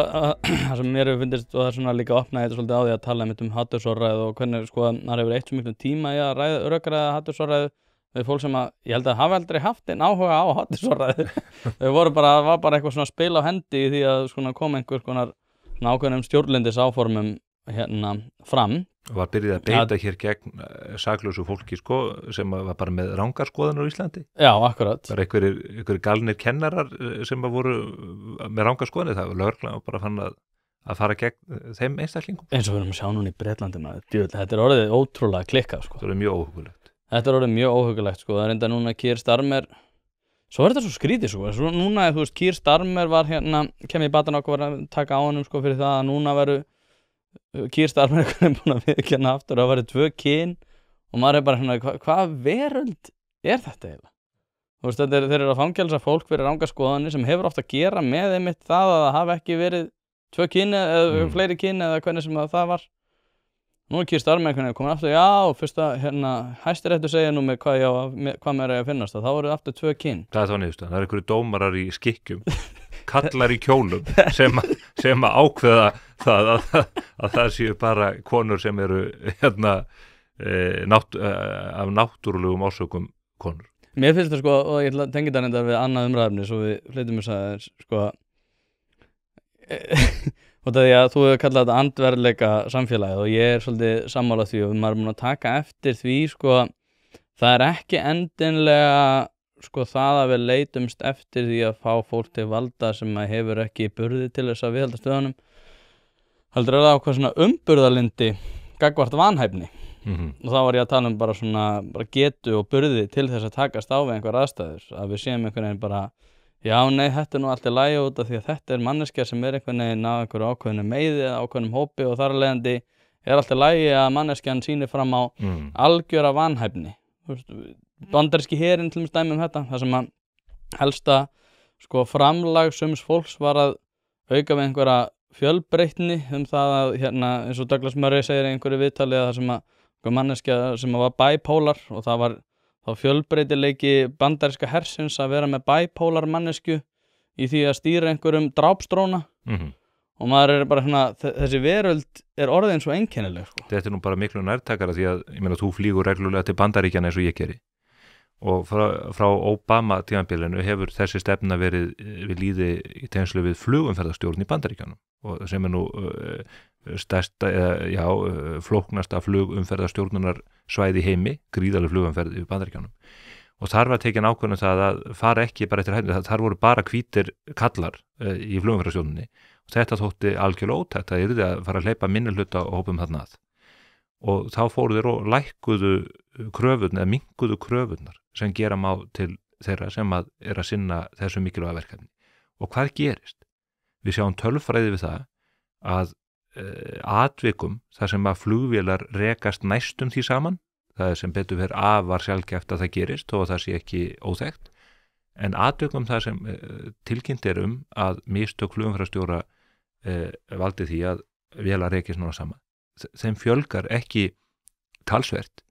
það sem mér hefur fundist og það er svona líka opnaði þetta svolítið á því að tala hatursorðræðu og hvernig, sko, það hefur eitt svo miklu tíma í að rökræða hatursorðræðu við fólk sem að, ég held að hafa aldrei haft einn áhuga á hatursorðræðu. Þau voru bara, það var bara eitthvað svona spil á hendi í því að svona kom einhver konar ákveðnum stjórnlyndis áformum hérna fram. Var byrjað að beita hér gegn saklausu fólki sko, sem var bara með rangarskoðanir á Íslandi. Já, akkurat. Það var einhverjir galnir kennarar sem voru með rangarskoðanir. Það var lögreglan og bara fann að fara gegn þeim einstaklingum. Eins og við erum að sjá núna í Bretlandi maður. Þetta er orðið ótrúlega klikkað sko. Það er mjög óhugulegt. Þetta er orðið mjög óhugulegt sko. Það er enda núna Keir Starmer. Svo er þetta svo skrítið sko. Svo núna, þú veist, Keir Starmer var hérna, kemur í batan okkur að taka á honum sko fyrir það að núna veru Keir Starmer er búin að viðurkenna aftur að það væri 2 kyn og maður bara hérna, hvað veröld er þetta eiginlega? Þú veist, þeir eru að fangelsa fólk fyrir rangar skoðanir sem hefur oft að gera með einmitt það að það hafi ekki verið 2 kyn eða fleiri kyn eða hvernig sem það var. Nú er Keir Starmer komin aftur, já, fyrst að Hæstiréttur segja nú með hvað mér er að finnast, þá eru aftur 2 kyn. Það er þá niðurstaðan, það eru einhverju dómarar í skikkjum, kallar í kjólum sem að ákveða það að það séu bara konur sem eru af náttúrulegum orsökum konur. Mér finnst það og ég ætla að tengja það reyndar við annað umræðefni svo við flytjum þess að og það að þú hefur kallað þetta andverðleika samfélagið og ég er svolítið sammála því og maður er búin að taka eftir því það er ekki endilega það að við leitumst eftir því að fá fólk til valda sem hefur ekki burði til þess að viðhalda stöðunum heldur það ákvað svona umburðarlyndi gagnvart vanhæfni. Og þá var ég að tala bara getu og burði til þess að takast á við einhver aðstæður að við séum einhvern veginn bara já, nei, þetta er nú allt í lagi út af því að þetta er manneskja sem er einhvern veginn á einhverju ákveðnu meiði eða ákveðnum hópi og þar af leiðandi er allt í lagi að manneskjan sýnir fram á algjöra vanhæfni. Bandaríski herinn til dæmi þetta, það sem að helsta framlag sums fólks var að auka við einhverja fjölbreytni það að eins og Douglas Murray segir í einhverju viðtali að það sem að manneskja sem var bipolar og það var þá fjölbreytileiki bandaríska hersins að vera með bipolar mannesku í því að stýra einhverjum drápsdróna og maður er bara þessi veröld er orðin svo einkennileg. Þetta er nú bara miklu nærtækara því að ég meina þú flýgur reglulega til Bandaríkjanna eins og ég geri og frá Obama tímabilinu hefur þessi stefna verið við lýði í tengslu við flugumferðarstjórn í Bandaríkjanum og sem er nú stærsta, flóknasta flugumferðarstjórnunar svæði heimi, gríðarleg flugumferð í Bandaríkjanum og þar var tekin ákvörðun það að fara ekki bara eftir hægni, þar voru bara hvítir kallar í flugumferðarstjórnunni og þetta þótti algjörlega ótækt, það yrði að fara að hleypa minnihluta og hópum þarna að og þá fóru þeir og lækkuðu kröfurnar eða minnkuðu kröfurnar sem gera má til þeirra sem að er að sinna þessu mikilvæga verkefni og hvað gerist? Við sjáum tölfræði við það að atvikum þar sem að flugvélar rekast næstum því saman, það er sem betur verið afar sjaldgæft að það gerist og það sé ekki óþekkt, en atvikum þar sem tilkynnt er að mistök flugumferðarstjóra valdi því að vélar rekist nána saman. Þeim fjölgar ekki talsvert,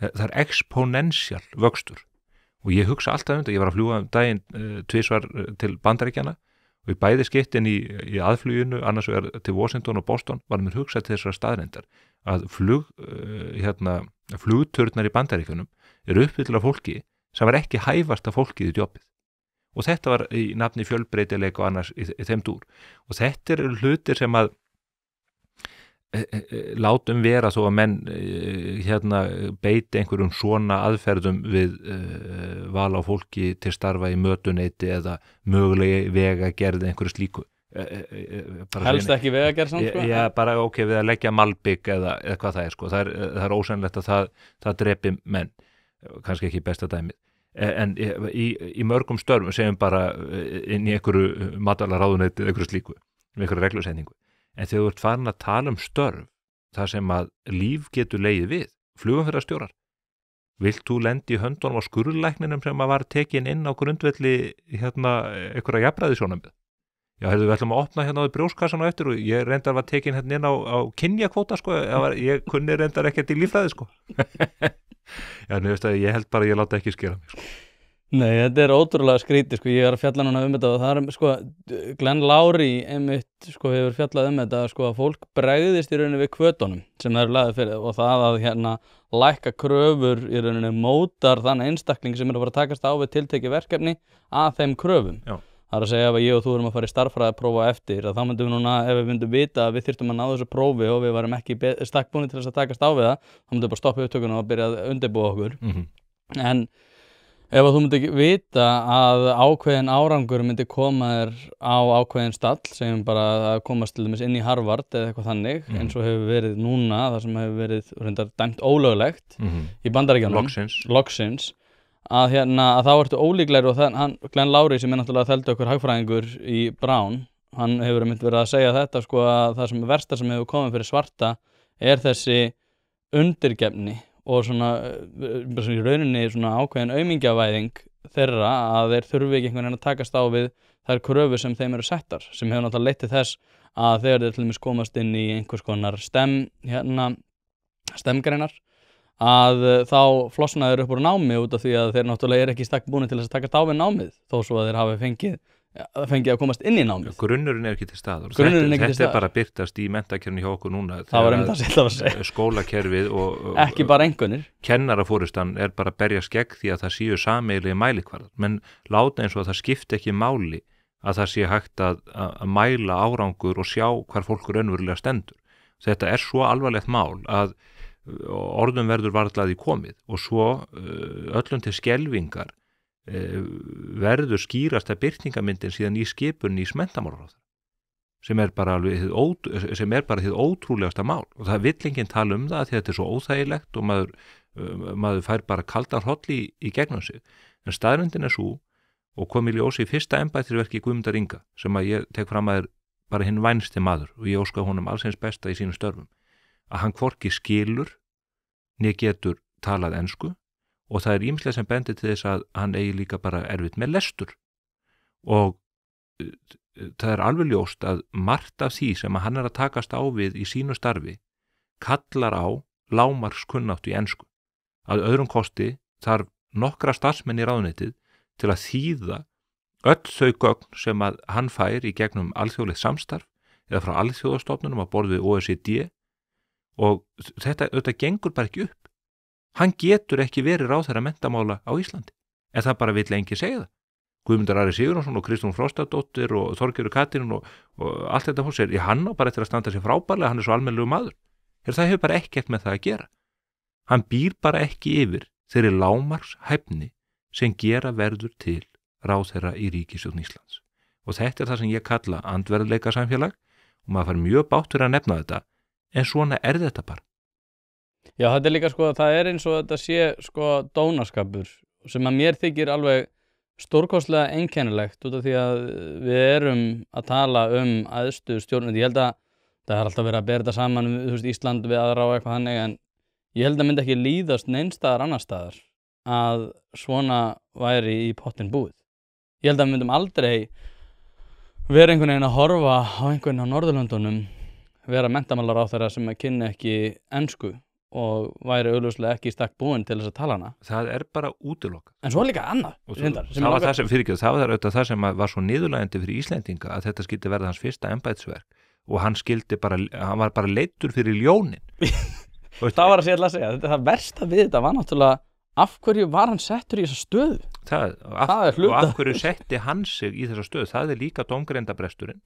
það er exponential vöxtur og ég hugsa alltaf þetta, ég var að fljúga daginn tvisvar til Bandaríkjanna og í bæði skiptin í aðfluginu, annars vegar til Washington og Boston, var mér hugsað til þessara staðreyndar að flugturnar í Bandaríkjunum eru uppfyllt af fólki sem var ekki hæfasta fólkið í jobbið og þetta var í nafni fjölbreytileik og annars í þeim dúr og þetta eru hlutir sem að látum vera þó að menn beiti einhverjum svona aðferðum við val á fólki til starfa í mötuneyti eða mögulegi vegagerð einhverju slíku helst ekki vegagerð samt já, bara við að leggja malbygg eða hvað það er það er ósennilegt að það drepi menn kannski ekki besta dæmið en í mörgum störfum segjum bara inn í einhverju matvælaráðuneyti einhverju slíku, einhverju reglusetningu en þegar þú ert farin að tala störf þar sem að líf getur legið við, flugumferðarstjórar vilt þú lendi í höndunum á skurðlækninum sem að var tekin inn á grundvelli einhverja jafnræðissjónarmið já, við ætlum að opna á brjóskassan á eftir og ég reyndar var tekin inn á kynjakvóta ég kunni reyndar ekkert í líffræði já, ég held bara að ég láta ekki skera mig Nei, þetta er ótrúlega skrítið, ég er að fjalla núna þetta og það er, Glenn Loury einmitt, hefur fjallað þetta, að fólk bregðist í rauninni við hvötunum sem það eru lagðið fyrir og það að lækka kröfur í rauninni mótar þann einstakling sem er að fara að takast á við tiltekið verkefni að þeim kröfum. Já. Það er að segja ef ég og þú erum að fara í starffræði að prófa eftir, að þá myndum við núna, ef við myndum vita að við þyrftum að ná þessu prófi og við varum ekki stakkbúnir til þess að takast á við það, þá myndum við bara stoppa upptökuna og byrja að undirbúa okkur. En ef þú myndir ekki vita að ákveðin árangur myndi koma þér á ákveðin stall, segjum bara að komast til dæmis inn í Harvard eða eitthvað þannig, eins og hefur verið núna, það sem hefur verið reyndar dæmt ólöglegt í Bandaríkjunum, loksins, að þá ertu ólíklegri og Glenn Loury sem er náttúrulega þeldi okkur hagfræðingur í Brown, hann hefur verið að segja þetta að það sem versta sem hefur komið fyrir svarta er þessi undirgefni og svona í rauninni svona ákveðin aumingjavæðing þeirra að þeir þurfi ekki einhvern veginn að takast á við þær kröfur sem þeim eru settar, sem hefur náttúrulega leitt til þess að þegar þeir til dæmis komast inn í einhvers konar stemgreinar að þá flosna þeir upp úr námi út af því að þeir náttúrulega eru ekki í stakk búnir til þess að takast á við námið þó svo að þeir hafi fengið að komast inn í námið. Grunnurinn er ekki til staðar. Þetta er bara byrtast í menntakerfinu hjá okkur núna. Það var einmitt að segja. Skólakerfið og ekki bara einhvernir. Kennarafórustan er bara að berjast gegn því að það séu sameiginlegir mælikvarðar, menn láta eins og að það skipti ekki máli að það sé hægt að mæla árangur og sjá hvar fólk raunverulega stendur. Þetta er svo alvarlegt mál að orðum verður varla því komið og svo öllum til skelfingar verður skýrasta birtingamyndin síðan í skipun í menntamálaráðherra sem er bara hið ótrúlegasta mál og það vill enginn tala um það því að þetta er svo óþægilegt og maður fær bara kaldan hroll í gegnum sig en staðreyndin er svo og kom í ljósi í fyrsta embættisverki Guðmundar Inga sem að ég tek fram að er bara hinn vænsti maður og ég óska honum alls eins besta í sínum störfum að hann hvorki skilur né getur talað ensku og það er ýmislega sem bendir til þess að hann eigi líka bara erfitt með lestur og það er alveg ljóst að margt af því sem að hann er að takast á við í sínu starfi kallar á lágmarkskunnáttu í ensku. Að öðrum kosti þarf nokkra starfsmenn í ráðuneytið til að þýða öll þau gögn sem að hann fær í gegnum alþjóðlegt samstarf eða frá alþjóðastofnunum að borð við OECD og þetta gengur bara ekki upp. Hann getur ekki verið ráðherra menntamála á Íslandi, en það bara vill enginn segja það. Guðmundur Ari Sigurjónsson og Kristrún Frostadóttir og Þorgerður Katrín og allt þetta fólk segir, hann á bara eftir að standa sér frábærlega, hann er svo almennlegur maður. Það hefur bara ekkert með það að gera. Hann býr bara ekki yfir þeirri lágmarkshæfni sem gera verður til ráðherra í ríkisstjórn Íslands. Og þetta er það sem ég kalla andverðleika samfélag og maður fær mjög bátt fyrir að nefna þetta, en svona er þetta bara. Já, þetta er líka það er eins og þetta sé dónaskapur sem að mér þykir alveg stórkostlega einkennilegt út af því að við erum að tala æðstu stjórnvöld. Ég held að það er alltaf verið að bera þetta saman Ísland við aðra og eitthvað þannig en ég held að myndi ekki líðast neinstaðar annar staðar að svona væri í pottinn búið. Ég held að við myndum aldrei vera einhvern veginn að horfa á einhvern á Norðurlöndunum vera menntamálaráðherra sem að kynni ekki ensku og væri augljóslega ekki í stakk búin til þess að tala hana. Það er bara útilokað. En svo líka annað. Það var það sem var svo niðurlægjandi fyrir Íslendinga að þetta skyldi verða hans fyrsta embættisverk og hann var bara leiddur fyrir ljónin. Það var að segja. Það versta við þetta var náttúrulega af hverju var hann settur í þessa stöðu? Það er hluta. Og af hverju setti hann sig í þessa stöðu? Það er líka dómgreindapresturinn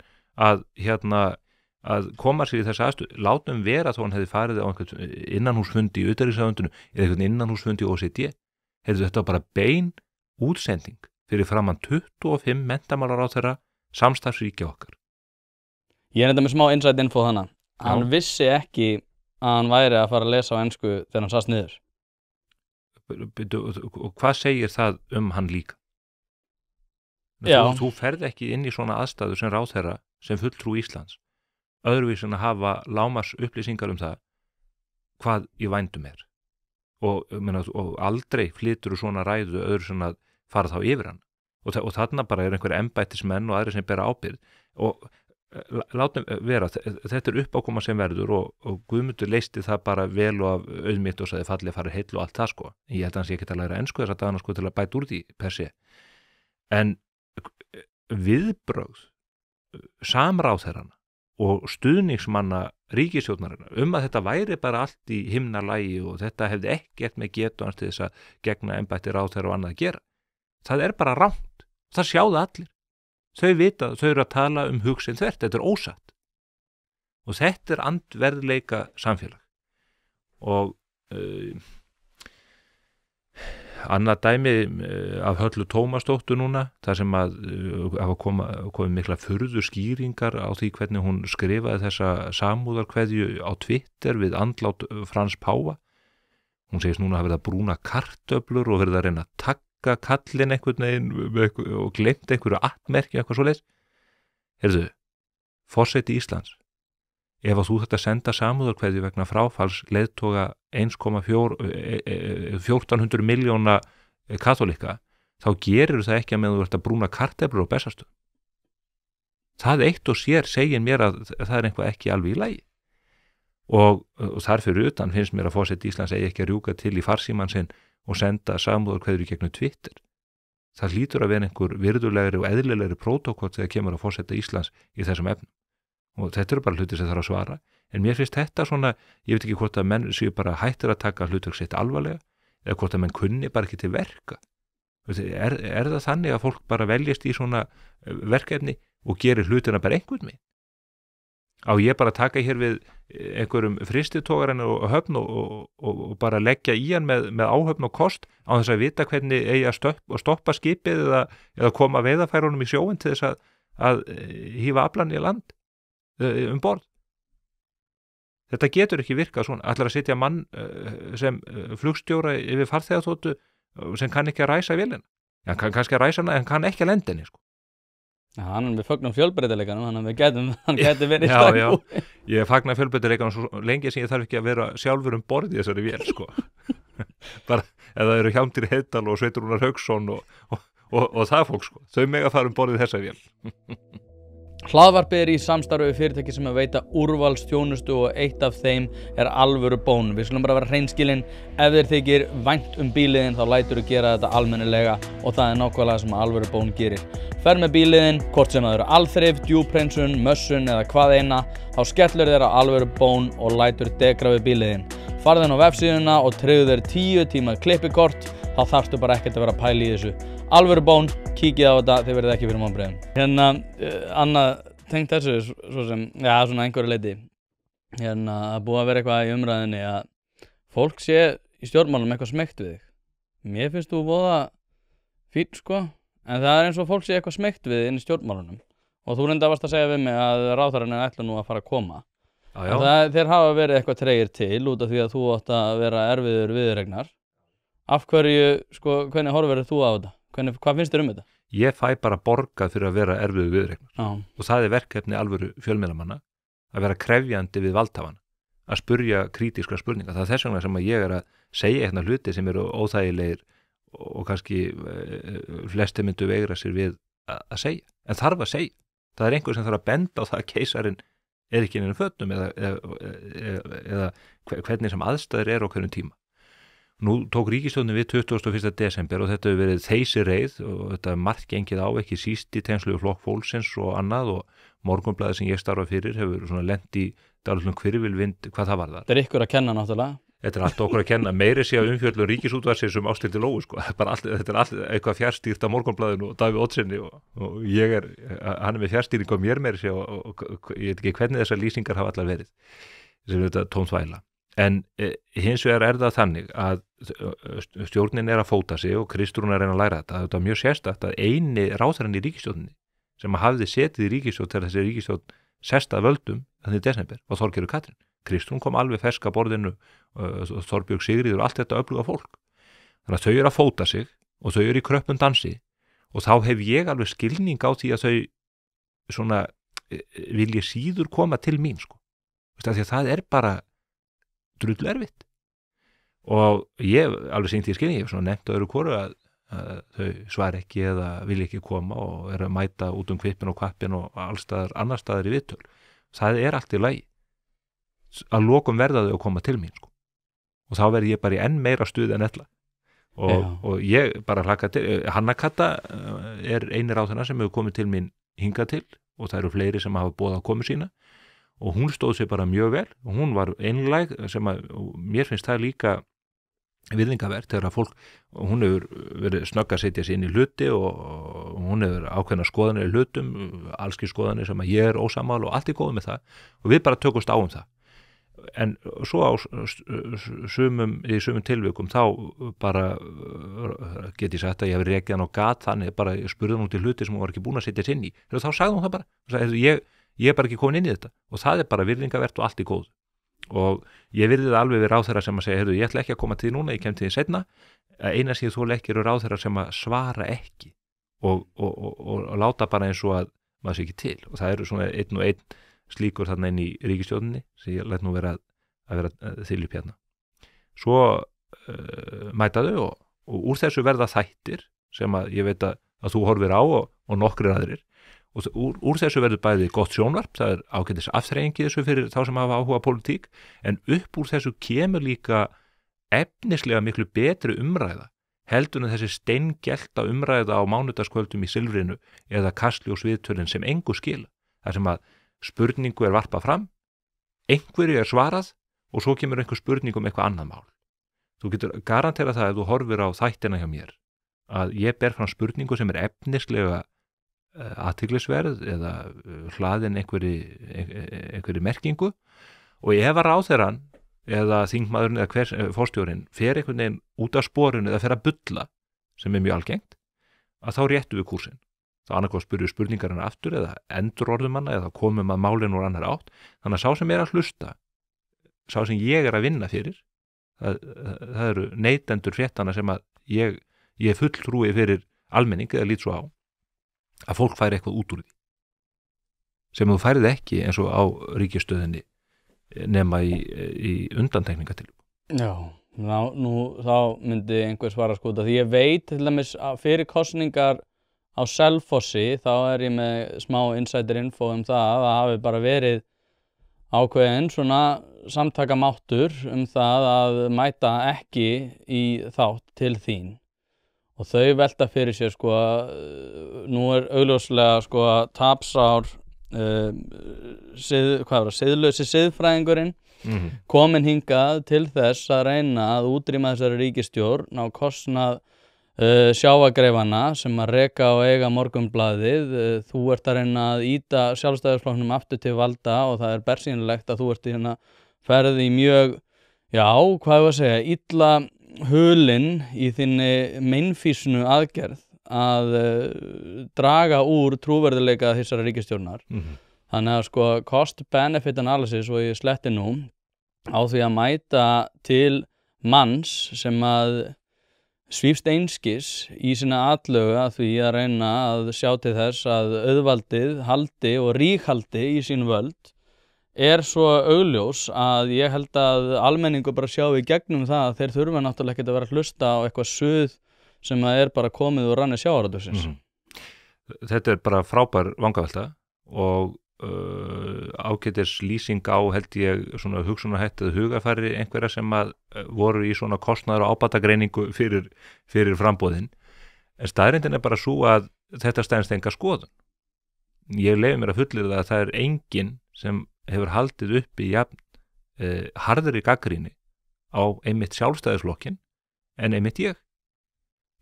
að koma sér í þessu aðstöðu, látum vera þó hann hefði farið á einhvern innanhúsfundi í utanríkisráðuneytinu eða einhvern innanhúsfundi í OECD. Þetta var bara bein útsending fyrir framan 25 menntamálaráðherra samstarfsríkja okkar. Ég er þetta með smá insight info þannig. Hann vissi ekki að hann væri að fara að lesa á ensku þegar hann sast niður. Og hvað segir það hann líka? Þú ferð ekki inn í svona aðstæður sem ráðherra sem fulltrú Íslands öðruvís en að hafa lágmarks upplýsingar það hvað í vændum er og aldrei flytur svona ræðu öðru svona að fara þá yfir hann og þarna bara einhver embættismenn og aðri sem bera ábyrgð og látum vera, þetta er uppákoma sem verður og Guðmundur leysti það bara vel og af auðmýtt og sagði fallið farið heill og allt það ég held að hann sé ekki að læra ensku þess að dagana til að bæta úr því per se en viðbrögð samráðherrana og stuðningsmanna ríkisstjórnarinnar að þetta væri bara allt í himnalægi og þetta hefði ekkert með getu hans til þess að gegna embætti ráðherra og annað að gera. Það er bara rangt. Það sjáðu allir. Þau vita, þau eru að tala hugsin þvert. Þetta er ósatt. Og þetta er andverðleika samfélag. Og annað dæmi af Höllu Tómasdóttur núna, þar sem hafa komið mikla furðu skýringar á því hvernig hún skrifaði þessa samúðarkveðju á Twitter við andlát Frans Páfa. Hún segist núna að verða brúna kartöflur og verða að reyna að taka kallinn einhvern veginn og glemt einhverju atmerki eitthvað svoleiðis. Forseti Íslands ef að þú þetta senda samúðarkveðju vegna fráfalls leiðtoga 1,14 miljóna katólika, þá gerir það ekki að meðan þú ert að brúna kartöflur á Bessastöðum. Það eitt og sér segir mér að það eitthvað ekki alveg í lagi. Og þar fyrir utan finnst mér að forseti Íslands eigi ekki að rjúka til í farsímann sinn og senda samúðarkveðjur í gegnum Twitter. Það hlýtur að vera einhver virðulegri og eðlilegri prótókoll þegar kemur að forseta Íslands í þessum efnum. Og þetta eru bara hluti sem þarf að svara. En mér finnst þetta svona, ég veit ekki hvort að menn séu bara hættir að taka hlutverk sitt alvarlega eða hvort að menn kunni bara ekki til verka. Er það þannig að fólk bara veljast í svona verkefni og gerir hlutina bara einhvern veginn? Á ég bara að taka hér við einhverjum fristitógarinn og höfn og bara leggja í hann með áhöfn og kost á þess að vita hvernig eigi að stoppa skipið eða koma veiðarfærunum í sjóinn til þess að hífa aflann í land borð. Þetta getur ekki virkað svona. Ætlar að setja mann sem flugstjóra yfir farþegaþotu sem kann ekki að ræsa vélina. Hann kann kannski að ræsa hana en kann ekki að lenda henni, sko. Já, við fögnum fjölbreytileikanum, þannig að hann gæti verið Já, ég fagna fjölbreytileikanum svo lengi sem ég þarf ekki að vera sjálfur borð í þessari vél, sko. Bara, eða eru Hjálmtýr Heiðdal og Sveinrúnar Hauksson og það fólk, sko. Þau mega fara borð í þessari vél. Hlaðvarpið í samstarfi við fyrirtæki sem veita úrvalsþjónustu og eitt af þeim alvöru bón. Við skulum bara vera hreinskilin, ef þér þykir vænt bíliðin þá lætur þú gera þetta almennilega og það nákvæmlega sem alvöru bón gerir. Ferð með bíliðin, hvort sem það eru alþrif, djúphreinsun, mössun eða hvað eina, þá skellur þér á alvöru bón og lætur degra við bíliðin. Farðu inn á vefsíðuna og tryggðu þér 10 tíma klippikort, þá þarftu bara ekkert að vera að pæla í þessu. Alvöru bón, kíkið á þetta, þið verðið ekki fyrir vonbrigðum. Annað tengt þessu, svo sem, svona einhverju leyti. Það búið að vera eitthvað í umræðinni að fólk sé í stjórnmálum eitthvað smeykt við þig. Mér finnst þú voða fínn, sko, en það eins og fólk sé eitthvað smeykt við þig inn í stjórnmálunum. Og þú reyndar varst að segja við mig að ráðherrann ætla nú að fara að koma. Þeir hafa verið eitthvað tregir til út af því að þú átt að vera erfiður viðuregnar. Af hverju, sko, hvernig horfir þú á þetta? Hvað finnst þér þetta? Ég fæ bara borgað fyrir að vera erfiður viðuregnar. Og það verkefni alvöru fjölmiðlamanna að vera krefjandi við valdhafana, að spurja krítískra spurninga. Það þess vegna sem að ég að segja hérna hluti sem eru óþægilegir og kannski flesti myndu veigra sér við að segja. En þarf að segja. Það einhver sem þarf að benda á það að keisarinn ekki inn í fötum eða hvernig sem aðstæður á hverjum tíma. Nú tók ríkisstjórnin við 21. desember og þetta hefur verið þeysireið og þetta margt gengið á ekki síst í tengslu við Flokk fólksins og annað og Morgunblaðið sem ég starfa fyrir hefur svona lent í dálítlum hvirfilvind hvað það varðar. Þetta ykkur að kenna náttúrulega. Þetta allt okkur að kenna, meiri sé að umfjöllun Ríkisútvarpsins Ásthildi Lóu, sko. Þetta allt eitthvað fjárstýrt af Morgunblaðinu og Davíð Oddssyni og ég hann með fjárstýring á mér meiri sé og ég veit ekki hvernig þessar lýsingar hafa allar verið. Þessi þetta tómþvæla. En hins vegar það þannig að stjórnin að fóta sig og Kristrún að reyna að læra þetta. Þetta mjög sérstakt að eini ráðherrann í ríkisstjórninni sem hafði setið í ríkisstjórn þegar þessi ríkisstjórn sest að völdum þannig í desember var Þorgerður Katrín. Kristrún kom alveg fersk að borðinu, Þorbjörg Sigríður og allt þetta öfluga fólk. Þannig að þau að fóta sig og þau í kröppum dansi og þá hef ég alveg skilning á því að þau svona vilji síður koma til mín, sko. Því að það bara drullu erfitt og ég alveg sýnt í skilningi, ég hef svona nefnt öðru hvoru að þau svar ekki eða vilja ekki koma og að mæta út kvippin og kvappin og allstaðar annar staðar í viðtöl. Það allt í lagi. Að lokum verða þau að koma til mín, sko. Og þá verð ég bara í enn meira stuð en ella og ég bara hlakka til. Hanna Katta eini ráðherra sem hefur komið til mín hingað til og það eru fleiri sem hafa boðað komu sína og hún stóð sig bara mjög vel og hún var einlæg sem að mér finnst það líka virðingavert þegar að fólk, hún hefur verið snögg að setja sig inn í hluti og hún hefur ákveðna skoðanir í hlutum, allski skoðanir sem að ég ósammála og allt góð með það og við bara tökumst á það. En svo í sumum tilvikum þá bara get ég sagt að ég hef rekið hann á gat þannig bara ég spurði hún til hluti sem hún var ekki búin að setja inn í. Þá sagði hún það bara, ég bara ekki komin inn í þetta og það bara virðingavert og allt góð. Og ég virði það alveg við ráðherra sem að segja, ég ætla ekki að koma til því núna, ég kem til því seinna. Eina sem ég þoli ekki eru ráðherra sem að svara ekki og láta bara eins og að maður sé ekki til og það eru svona einn og einn slíkur þarna inn í ríkisstjórninni sem ég læt nú vera að vera þylju hérna. Svo mæta þau og úr þessu verða þættir sem að ég veit að þú horfir á og nokkrir aðrir og úr þessu verður bæði gott sjónvarp, það ágætis afþreyingi þessu fyrir þá sem hafa áhuga pólitík, en upp úr þessu kemur líka efnislega miklu betri umræða heldur en þessi steingelta umræða á mánudagskvöldum í Silfrinu eða Kastljós viðtölin sem engu skila. Það sem að spurningu varpað fram, einhverju svarað og svo kemur einhver spurning eitthvað annað mál. Þú getur garanterað það ef þú horfir á þættina hjá mér að ég ber fram spurningu sem efnislega athyglisverð eða hlaðin einhverju merkingu og ef að ráðherrann eða þingmaðurinn eða hver forstjórinn fer einhvern veginn út af sporinu eða fer að bulla sem mjög algengt að þá réttu við kúrsinn. Þá annarkoð spurðu spurningarinn aftur eða endurorðum hana eða komum að málinu úr annar átt. Þannig að sá sem að hlusta, sá sem ég að vinna fyrir, það eru neytendur fréttana sem að ég fulltrúi fyrir almenning eða lít svo á að fólk færi eitthvað út úr því sem þú færið ekki eins og á ríkisstöðinni nema í undantekningatilvikum. Já, þá myndi einhver svara sko því ég veit til dæmis að fyrir kosningar á Selfossi þá ég með smá insider info það að það hafi bara verið ákveðin svona samtakamáttur það að mæta ekki í þátt til þín og þau velta fyrir sér sko nú augljóslega sko tapsár siðlausi siðfræðingurinn komin hingað til þess að reyna að útrýma þessari ríkisstjórn á kostnað sjávargreifana sem að reka og eiga Morgunblaðið. Þú ert að reyna að ýta Sjálfstæðisflokknum aftur til valda og það bersýnilegt að þú ert í ferð í mjög, illa hulinn í þinni meinfýsnu aðgerð að draga úr trúverðuleika þessara ríkisstjórnar. Þannig að sko cost-benefit analysis og ég sletti nú á því að mæta til manns sem að svífst einskis í sína atlögu að því að reyna að sjá til þess að auðvaldið haldi og ríkhaldi í sín völd svo augljós að ég held að almenningur bara sjá í gegnum það að þeir þurfa náttúrulega ekki að vera að hlusta á eitthvað suð sem að bara komið úr ranni sjávarútvegsins. Þetta bara frábær vangavelta og ágætis lýsing á held ég svona hugsunarhætt eða hugafæri einhverja sem að voru í svona kostnaðar og ábatagreiningu fyrir framboðin. En staðreyndin bara sú að þetta stæðist enga skoðun. Ég leyfi mér að fullyrða að það enginn sem hefur haldið uppi jafn harðri gagnrýni á einmitt Sjálfstæðisflokkinn en einmitt ég.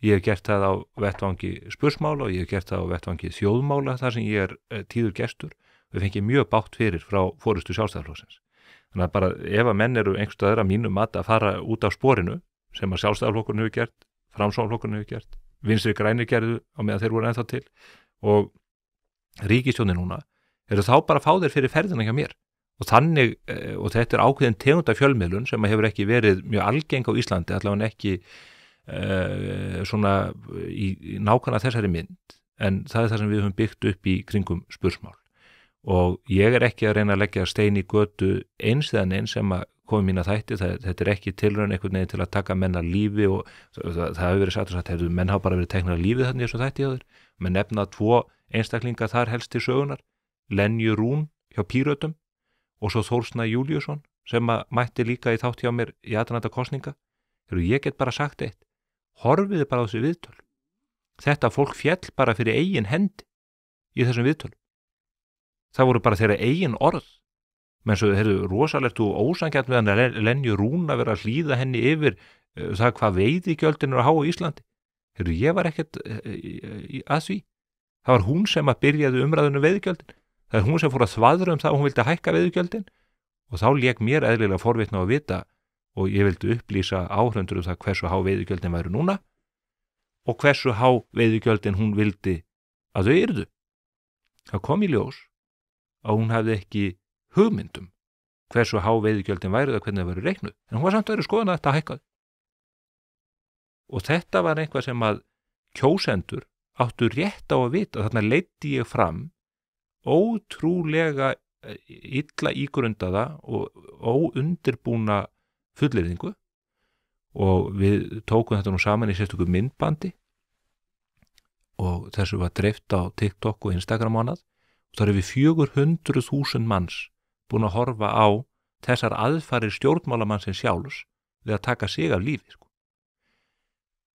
Ég hef gert það á vettvangi spursmála og ég hef gert það á vettvangi þjóðmála þar sem ég tíður gestur. Við fengið mjög bátt fyrir frá forystu Sjálfstæðisflokksins. Þannig að bara ef að menn eru einhverstaðar að mínu mat að fara út af sporinu sem að Sjálfstæðisflokkurinn hefur gert, Framsóknarflokkurinn hefur gert, Vinstri grænir gerðu á meðan þeir voru ennþá til og ríkisstjórnin núna þá bara fá þeir fyrir ferðina hjá mér. Og þannig, og þetta ákveðin tegund af fjölmiðlun sem hefur ekki verið mjög algeng á Íslandi, allavega ekki svona í nákvæmlega þessari mynd, en það það sem við höfum byggt upp í kringum spursmál. Og ég ekki að reyna að leggja stein í götu eins eða neins sem að komi mína þætti, þetta ekki tilraun einhvern veginn til að taka menn að lífi og það hefur verið sagt og sagt, menn hafa bara verið teknar að lífi þannig þessu þætti hjá þér, menn nefna 2 einstaklinga þar helst til sögunar, Lenju Rún hjá Pírötum og svo Þórsna Júlíusson sem að mætti líka í þátt hjá mér í aðrænta kosninga. Ég get bara sagt eitt, horfiði bara á þessu viðtöl. Þetta fólk fjall bara fyrir eigin hendi í þessum viðtölum. Það voru bara þeirra eigin orð. Menn svo rosalegt og ósanngjarnt með hann Lenju Rún að vera að hlýða henni yfir það hvað veiðigjöldin að há á Íslandi. Ég var ekkert að því. Það var hún sem að byrjaði umræðinu veiðigjöldin. Það hún sem fór að þvaðra það að hún vildi hækka veiðigjöldin og þá lék mér eðlilega forvitna að vita og ég vildi upplýsa áhrendur það hversu há veiðigjöldin væru núna og hversu há veiðigjöldin hún vildi að þau yrðu. Það kom í ljós að hún hafði ekki hugmyndum hversu há veiðigjöldin væru eða hvernig það væru reiknuð, en hún var samt verið skoðun að þetta hækkaði. Og þetta var eitthvað sem að kjósendur áttu rétt á að vita, þarna leiddi ég fram ótrúlega illa ígrundaða og óundirbúna fullyrðingu og við tókum þetta nú saman í sérstöku myndbandi og þessu var dreift á TikTok og Instagram og annað og það við 400.000 manns búin að horfa á þessar aðfarir stjórnmálamannsins sjálfs við að taka sig af lífi sko.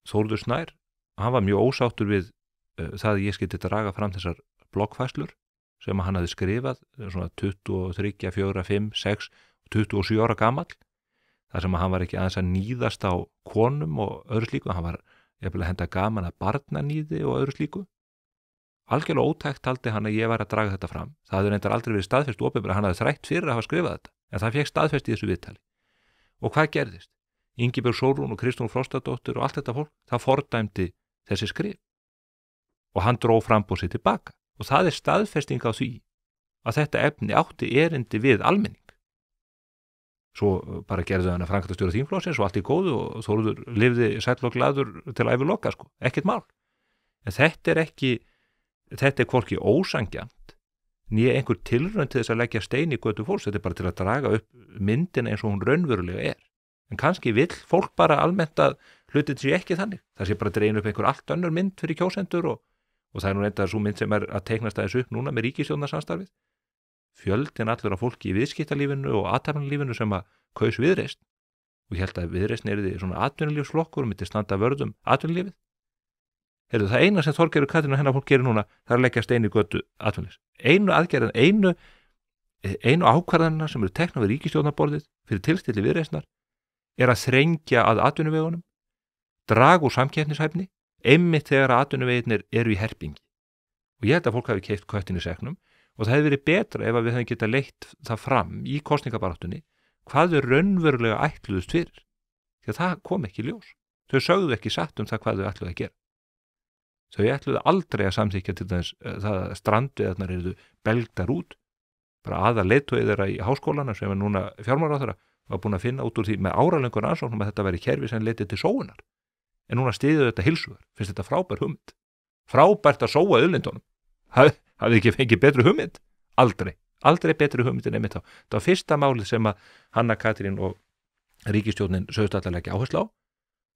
Þórður Snær, hann var mjög ósáttur við það að ég skyldi draga fram þessar bloggfærslur sem hann hafði skrifað svona 23, 4, 5, 6 27 ára gamall þar sem hann var ekki aðeins að níðast á konum og öðru slíku, hann var jafnvel að henda gaman að barnaníði og öðru slíku. Algjörlega ótækt taldi hann að ég var að draga þetta fram. Það hafði reyndar aldrei verið staðfest opinberlega, hann hafði þrætt fyrir að hafa skrifað þetta, en það fékk staðfest í þessu viðtali. Og hvað gerðist? Ingibjörg Sólrún og Kristrún Frostadóttir og allt þetta fólk, það fordæmdi þessi skrif. Og hann dró framboð sér tilbaka. Og það staðfesting á því að þetta efni átti erindi við almenning. Svo bara gerðu hann að framkvæmdastjóra þingflokksins og allt í góðu og Þórður lifði sæll og glaður til æviloka sko, ekkert mál. En þetta er hvorki ósanngjarnt né einhver tilraun til þess að leggja stein í götu fólks, þetta er bara til að draga upp myndina eins og hún raunverulega er. En kannski vill fólk bara almennt að hlutin sé ekki þannig. Það sé bara dregin upp einhver allt önnur mynd fyrir kjósendur og það er nú reyndar svo mynd sem er að teiknast aðeins upp núna með ríkisstjórnarsamstarfið. Fjöldin allur af fólki í viðskiptalífinu og athafnalífinu sem að kaus Viðreisn og ég held að Viðreisn yrði svona atvinnulífsflokkur og myndi standa vörð atvinnulífið. Heyrðu, það eina sem Þorgerður Katrín og hennar fólk gerir núna það er að leggja stein í götu atvinnulífs. Einu aðgerðin, einu ákvarðanina sem eru teknað við ríkisstjórnarborðið fyrir tilstilli Viðreisnar er að þrengja að atvinnuvegunum, draga úr samkeppnishæfni, einmitt þegar að atvinnuveginir eru í herpingi. Og ég held að fólk hafi keypt köttinn í segnum og það hefði verið betra ef við hefðum getað leitt það fram í kosningabaráttunni hvað þau raunverulega ætluðust fyrir. Því að það kom ekki í ljós. Þau sögðu ekki satt það hvað þau ætluðu að gera. Þau ætluðu aldrei að samþykkja til þess það að strandveiðarnar eru belgdar út. Bara aðal leiðtogi þeirra í háskólana sem er núna fjármálaráðherra var búin að finna út úr því með áralöngur rannsóknum að þetta væri kerfi sem leiddi til sóunar. En núna styður þetta heilsugar. Finnst þetta frábær hugmynd. Frábært að sóa auðlindunum. Hafði ekki fengið betri hugmynd? Aldrei betri hugmynd en einmitt þá. Það var fyrsta málið sem að Hanna Katrín og ríkisstjórnin sögðust allar leggja áherslu á.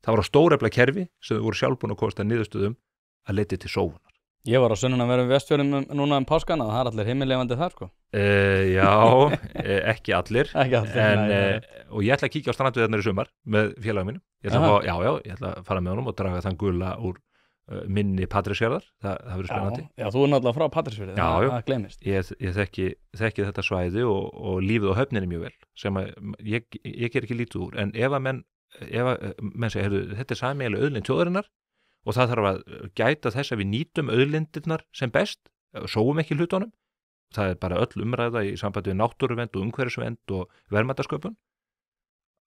Það var á stórefla kerfi sem þau voru sjálf búin að kosta niðurstöðum að leiddi til sóunar. Ég var á sunnanverðum Vestfjörðum núna páskana og það allir himinlifandi þar sko. Já, ekki allir. Og ég ætla að kíkja á strandveiðarnar í sumar með félagum mínum. Ég ætla að fara með honum og draga þann gula úr minni Patreksfjarðar. Það verður spennandi. Já, þú er náttúrulega frá Patreksfjarði, það gleymist. Ég þekki þetta svæði og lífið á höfninni mjög vel sem að ég ger ekki lítið úr. En ef að menn segja, þetta er sameiginlega auðlind þjóðarinnar og það þarf að gæta þess að við nýtum auðlindirnar sem best, sóum ekki hlutunum. Það er bara öll umræða í sambandi við náttúruvernd og umhverfisvernd og verðmætasköpun.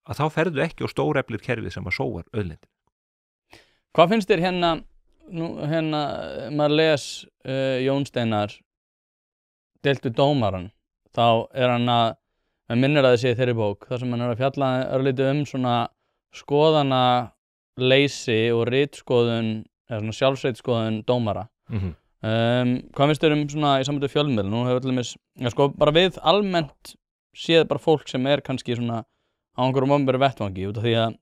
Að þá ferðu ekki á stóreflir kerfið sem að sóar auðlindir. Hvað finnst þér maður les Jón Steinar deilt við dómaran, þá er hann að minnir að þessi í þeirri bók, þar sem hann er að fjalla örlítið svona skoðana leysi og ritskoðun eða svona sjálfsritskoðun dómara. Hvað finnst þér svona í sambandi fjölmiðl? Nú hefur allir bara við almennt séð bara fólk sem er kannski svona á einhverjum opinberum vettvangi út af því að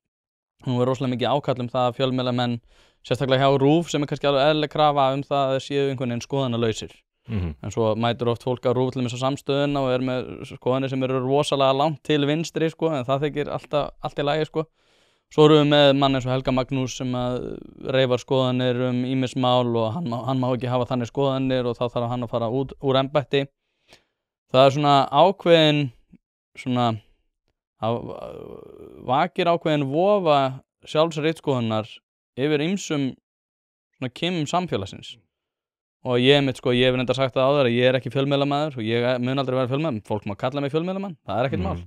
nú er rosalega mikið ákall það að fjölmiðlamenn sérstaklega hjá RÚV sem er kannski alveg eðlileg krafa það að séu einhvern veginn skoðanalausir. En svo mætur oft fólk á RÚV til þess að samstöðuna og er með skoðanir sem eru rosalega langt til vinstri en það þykir allt í lagi Svo erum við með mann eins og Helga Magnús sem að reifar skoðanir ýmis mál og hann má ekki hafa þannig skoðanir og þá þarf hann að fara úr embætti. Það er svona ákveðin vakir ákveðin vofa sjálfsritskoðunar yfir ýmsum svona kimum samfélagsins. Og ég hef reyndar sagt það áður að ég er ekki fjölmiðlamaður og ég mun aldrei vera fjölmiðlamann. Fólk má kalla mig fjölmiðlamann, það er ekkert mál.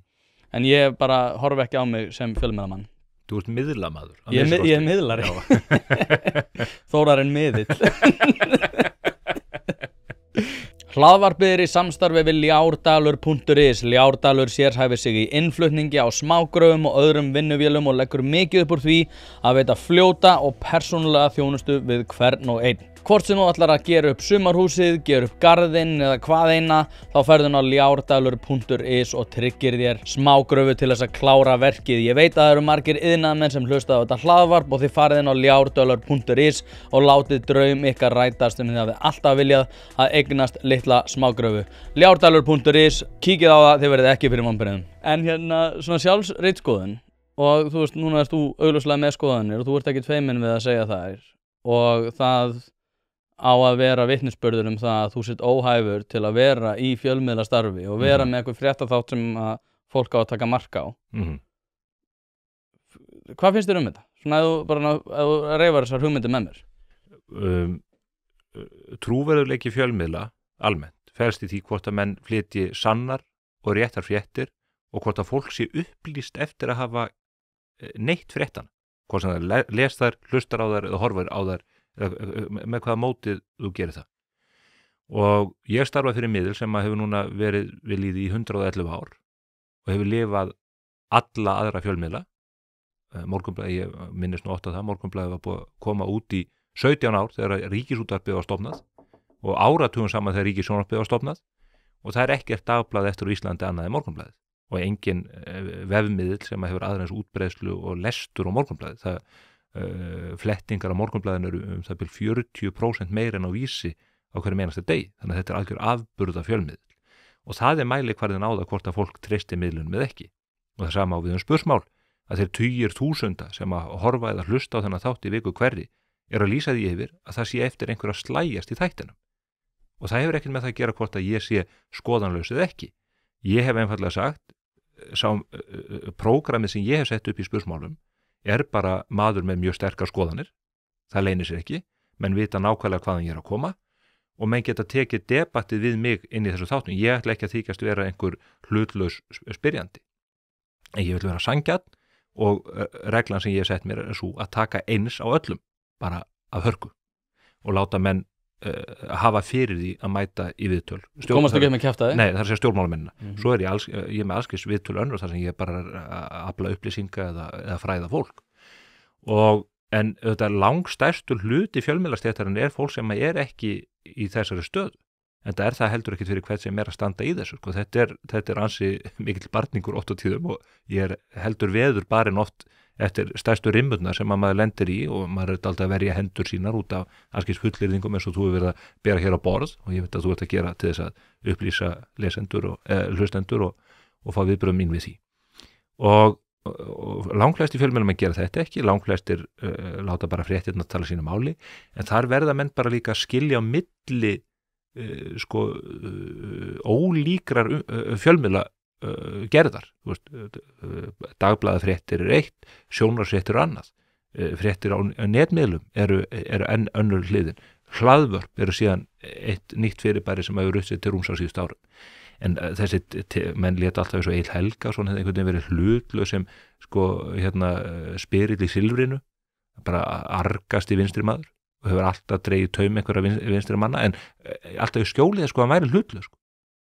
En ég bara horfi ekki á mig sem fjölmiðlamann. Þú ert miðlamaður. Ég er miðlari. Þórarinn miðill. Hlaðvarpið er í samstarfi við Ljárdalur.is. Ljárdalur sérhæfir sig í innflutningi á smágröfum og öðrum vinnuvélum og leggur mikið upp úr því að veita fljóta og persónulega þjónustu við hvern og einn. Hvort sem þú ætlar að gera upp sumarhúsið, gera upp garðinn eða hvað eina, þá ferðu inn á ljardalur.is og tryggir þér smágröfu til þess að klára verkið. Ég veit að það eru margir iðnaðarmenn sem hlusta á þetta hlaðvarp og þið farið inn á ljardalur.is og látið draum ykkar rætast þið hafið alltaf viljað að eignast litla smágröfu. Ljardalur.is, kíkið á það, þið verðið ekki fyrir vonbrigðum. En hérna svona sjálfsritskoðun, og þú veist, núna erst þú augljóslega með skoðanir og þú ert ekkert feiminn við að segja þær, og það á að vera vitnisburður það að þú sért óhæfur til að vera í fjölmiðlastarfi og vera með eitthvað fréttaþátt sem að fólk á að taka mark á. Hvað finnst þér þetta? Svona ef þú reifar þessar hugmyndir með mér. Trúverðurleiki fjölmiðla almennt felst í því hvort að menn flytji sannar og réttar fréttir og hvort að fólk sé upplýst eftir að hafa neitt fréttan. Hvort sem það les þær, hlustar á þær eða horfir á þær, með hvaða mótið þú gerir það. Og ég starfa fyrir miðil sem að hefur núna verið við lýði í 111 ár og hefur lifað alla aðra fjölmiðla. Morgunblaðið, ég minnist nú oft að það, Morgunblaðið var búið að koma út í 17 ár þegar Ríkisútvarpið var stofnað og áratugum saman þegar Ríkissjónvarpið var stofnað og það er ekkert dagblað eftir á Íslandi annað en Morgunblaðið og engin vefmiðil sem hefur aðeins útbreiðslu og lestur á Morgunblaðið. Það flettingar á Morgunblaðinu eru það byrjum 40% meir en á Vísi á hverju einasta degi, þannig að þetta er algjör afburða fjölmiðl og það er mælikvarðinn á það hvort að fólk treysti miðlunum eða ekki og það sama á við spursmál að þeir tugir þúsunda sem að horfa eða hlusta á þennan þátt í viku hverri er að lýsa því yfir að það sé eftir einhver að slægjast í þættinum og það hefur ekkert með það að gera hvort að ég sé skoðanlaus eða ekki. Ég hef einfaldlega sagt prógramið sem ég hef sett upp í spursmálum er bara maður með mjög sterkar skoðanir, það leynir sér ekki, menn vita nákvæmlega hvaðan ég er að koma og menn geta tekið debattið við mig inn í þessu þáttum. Ég ætla ekki að þykjast vera einhver hlutlaus spyrjandi, en ég vil vera sanngjarn og reglan sem ég hef sett mér er svo að taka eins á öllum, bara af hörku og láta menn hafa fyrir því að mæta í viðtöl. Komast ekki með kjaftaði? Nei, það er sér stjórnmálamennina. Svo er ég með alls viðtöl önnur þar sem ég bara að afla upplýsinga eða fræða fólk. En þetta langstærstur hluti fjölmiðlastéttarinnar er fólk sem er ekki í þessari stöðu. En það er það heldur ekkert fyrir hvern sem er að standa í þessu. Þetta er ansi mikill barningur oft á tíðum og ég er heldur veður barinn oft eftir stærstu rimmurnar sem að maður lendir í og maður er alltaf að verja hendur sínar út af alskis fullyrðingum eins og þú hefur verið að bera hér á borð og ég veit að þú ert að gera til þess að upplýsa lesendur og hlustendur og fá viðbröð mín við því. Og langflestir fjölmiðlum að gera þetta ekki, langflestir láta bara fréttirnar tala sínu máli, en þar verða menn bara líka að skilja á milli ólíkrar fjölmiðla gerðar. Dagblaðafréttir er eitt, sjónvarpsfréttir er annað, fréttir á netmiðlum eru enn önnur hliðin, hlaðvörp eru síðan eitt nýtt fyrirbæri sem hefur uppsett til rúms á síðust árum. En þessi menn létu alltaf eins og Egill Helgason hefði einhvern veginn verið hlutlaus sem spyrill í silfrinu, bara argast í vinstri maður og hefur alltaf dregið taum einhverja vinstri manna en alltaf í skjólið að hann væri hlutlaus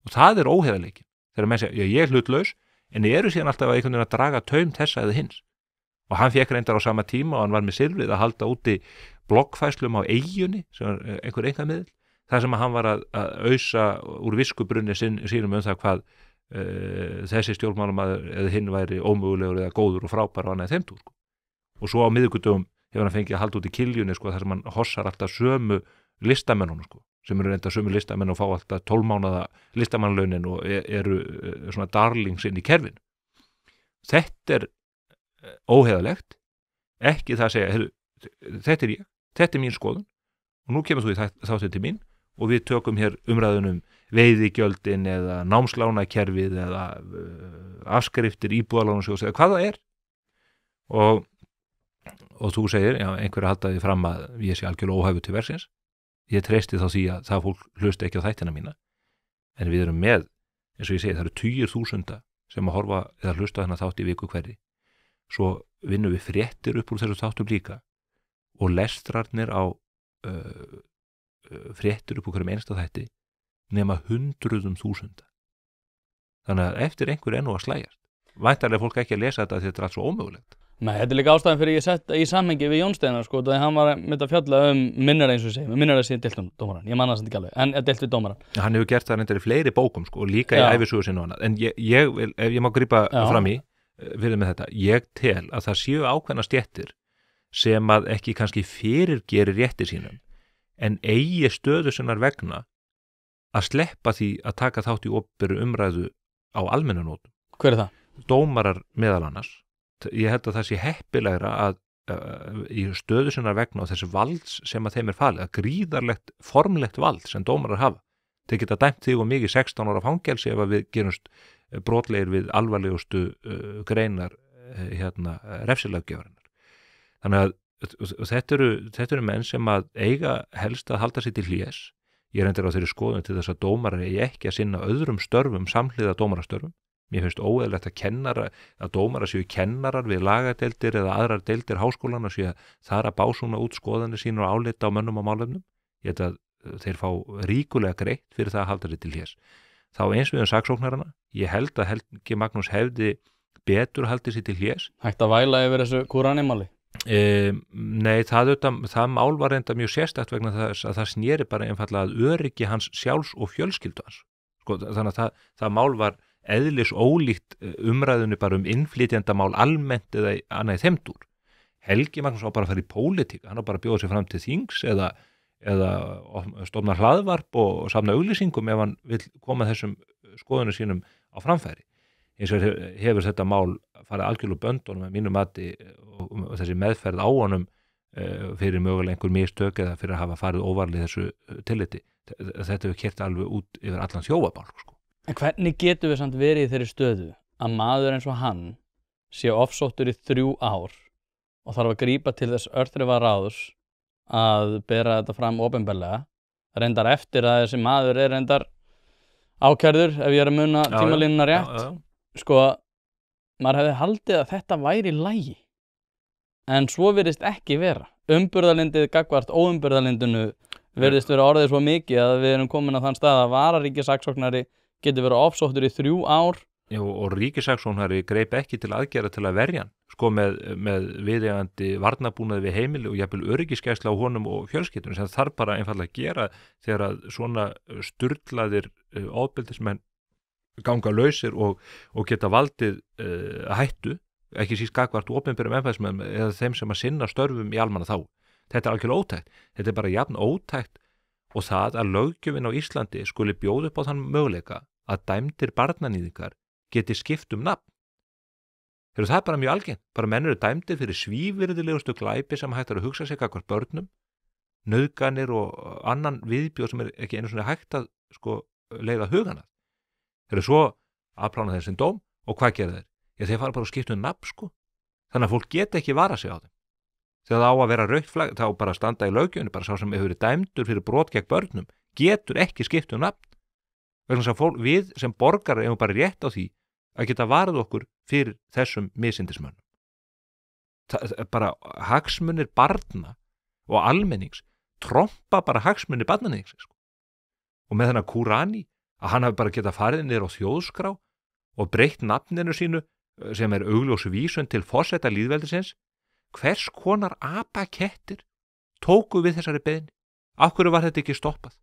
og það er óheiðarleikin. Þegar menn segja, ég er hlutlaus, en ég eru síðan alltaf að einhvern veginn að draga taum þessa eða hins. Og hann fékk reyndar á sama tíma og hann var með silfrið að halda úti bloggfærslum á Eyjunni, sem er einhver einkamiðl, þar sem hann var að ausa úr viskubrunni sínum það hvað þessi stjórnmálamaður eða hinn væri ómögulegur eða góður og frábær og annað þeim túr. Og svo á miðvikudögum hefur hann fengið að halda út í Kiljunni þar sem hann hossar alltaf sömu listamennunum sem eru reynda sömu listamenn og fá alltaf 12 mánaða listamannlaunin og eru svona darlings inn í kerfinu. Þetta er óheiðalegt, ekki það að segja, þetta er ég, þetta er mín skoðun og nú kemur þú í þáttinn til mín og við tökum hér umræðunum veiðigjöldin eða námslánakerfið eða afskriftir íbúðalánasjóðs eða hvað það er og þú segir, já, einhverja halda því fram að ég sé algjörlega óhæfur til verksins. Ég treysti þá því að það fólk hlusta ekki á þættina mína, en við erum með, eins og ég segi, það eru tugir þúsunda sem að horfa eða hlusta þennan þátt í viku hverri. Svo vinnum við fréttir upp úr þessu þáttum líka og lestrarnir á fréttir upp úr hverjum einasta þætti nema 100.000. Þannig að eftir einhver enn og að slægjast. Væntanlega fólk ekki að lesa þetta því þetta er allt svo ómögulegt. Nei, þetta líka ástæðan fyrir ég sett í samhengi við Jón Steinar sko, þegar hann var með að fjalla minnir eins og ég segi, minnir að sé deilt dómaran, ég manna það ekki alveg, en deilt við dómaran. Hann hefur gert það reyndar í fleiri bókum sko, og líka í ævisögu sinni og annað, en ég vil, ef ég má grípa fram í fyrir með þetta, ég tel að það séu ákveðna stéttir sem að ekki kannski fyrirgerir rétti sínum, en eigi stöðu sinnar vegna að sleppa því að taka þátt í opinberri umræðu á almennunótum. Hver er það? Dómarar meðal annars. Ég held að það sé heppilegra að í stöðu sinnar vegna og þessi valds sem að þeim falið, að gríðarlegt formlegt vald sem dómarar hafa. Þeir geta dæmt þig og mig í 16 ára fangelsi ef að við gerumst brotlegir við alvarlegustu greinar refsilöggjafarinnar. Þannig að þetta eru menn sem að eiga helst að halda sér til hlés. Ég reyndar á þeirri skoðun til þess að dómarar eigi ekki að sinna öðrum störfum samhliða dómarastörfum. Mér finnst óeðlilegt að dómarar séu kennarar við lagadeildir eða aðrar deildir háskólana séu þar að básúna út skoðanir sínur og álita á mönnum og málefnum. Ég held að þeir fá ríkulega greitt fyrir það að halda sér til hlés. Þá eins við saksóknarana, ég held að Helgi Magnús hefði betur haldið sér til hlés. Hægt að væla yfir þessu Kúranimáli? Nei, það mál var enda mjög sérstakt vegna þess að það sneri bara einfallega að öryggi hans sjálfs og fjölskyldu hans. Sko, þannig að það mál var eðlis ólíkt umræðunni bara innflytjendamál almennt eða annað í þeim dúr. Helgi Magnús á bara að fara í pólitík, hann á bara að bjóða sig fram til þings eða stofna hlaðvarp og safna auglýsingum ef hann vil koma þessum skoðunum sínum á framfæri. Eins og hefur þetta mál farið algjörlega böndunum með mínu mati og þessi meðferð á honum fyrir mögulega einhver mistök eða fyrir að hafa farið óvarlega þessu tilliti. Þetta hefur kert alveg út yfir allan þjófabálk sko. En hvernig getum við samt verið í þeirri stöðu að maður eins og hann sé ofsóttur í 3 ár og þarf að grípa til þess örþrifaráðs að bera þetta fram opinberlega, reyndar eftir að þessi maður er reyndar ákærður, ef ég er að muna tímalínuna rétt. Sko, maður hefði haldið að þetta væri í lagi, en svo virðist ekki vera. Umburðarlyndið gagnvart óumburðarlyndinu virðist vera orðið svo mikið að við erum komin á þann stað að vararíkissaksóknari getur verið ofsóttur í 3 ár. Jú, og ríkissaksóknari greip ekki til aðgerða til að verja hann, sko með viðeigandi varnarbúnaði við heimili og jafnvel öryggisgæsla á honum og fjölskyldunum sem þarf bara einfaldlega að gera þegar að svona sturlaðir ofbeldismenn ganga lausir og geta valdið hættu, ekki síst gagnvart opinberum embættismönnum eða þeim sem að sinna störfum í almannaþágu. Þetta er algjörlega ótækt. Þetta er bara jafn ótækt og það að löggjöfin á Íslandi skuli bjóða upp á þann möguleika að dæmdir barnanýðingar geti skipt nafn. Það er bara mjög algengt. Bara menn eru dæmdir fyrir svívirðilegustu glæpi sem hægt að hugsa sig gagnvart börnum, nauðganir og annan viðbjóð sem er ekki einu svona hægt að leiða hugana. Þeir eru svo afplána þessin dóm og hvað gera þeir? Þeir fara bara að skipta nafn Þannig að fólk geta ekki vara sig á þeim. Þegar það á að vera rautt flagg, þá bara standa í löggjöfinni, bara sá sem hefur verið dæmdur fyrir brot gegn börnum, getur ekki skipt nafn. Vegna þess að við sem borgarar eigum bara rétt á því að geta varið okkur fyrir þessum misindismönnum. Bara hagsmunir barna og almennings trompa bara hagsmunir barnaníðings. Og með þennan Kúrani, að hann hafi bara getað farið niður á þjóðskrá og breytt nafninu sínu sem er augljós vísun til forseta lýðveldisins. Hvers konar apakettir tóku við þessari beiðni? Af hverju var þetta ekki stoppað?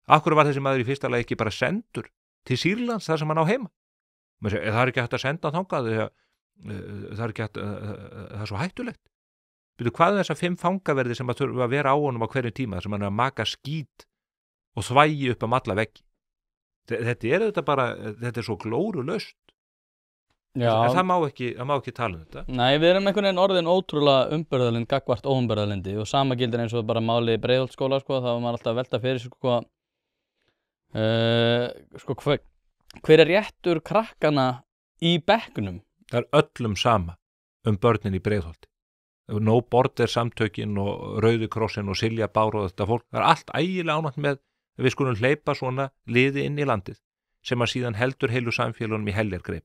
Af hverju var þessi maður í fyrsta lagi ekki bara sendur til Sýrlands þar sem hann á heima? Það er ekki hægt að senda þangað það er ekki hægt, það er svo hættulegt. Byrju, hvað er þessar 5 fangaverði sem að þurfa að vera á honum á hverjum tíma sem hann er að maka skít og þvægi upp alla veggi? Þetta er svo glórulaust. En það má ekki tala þetta. Nei, við erum einhvern veginn orðin ótrúlega umburðarlynd gagnvart óumburðarlyndi og sama gildir eins og bara máli í Breiðholtsskóla þá var maður alltaf að velta fyrir sig hver er réttur krakkana í bekknum? Það er öllum sama börnin í Breiðholti. No Border samtökin og Rauði krossin og Silja Bár og þetta fólk. Það er allt ægilega ánægt með að við skulum hleypa svona liði inn í landið sem að síðan heldur heilu samfélunum í heljargreip.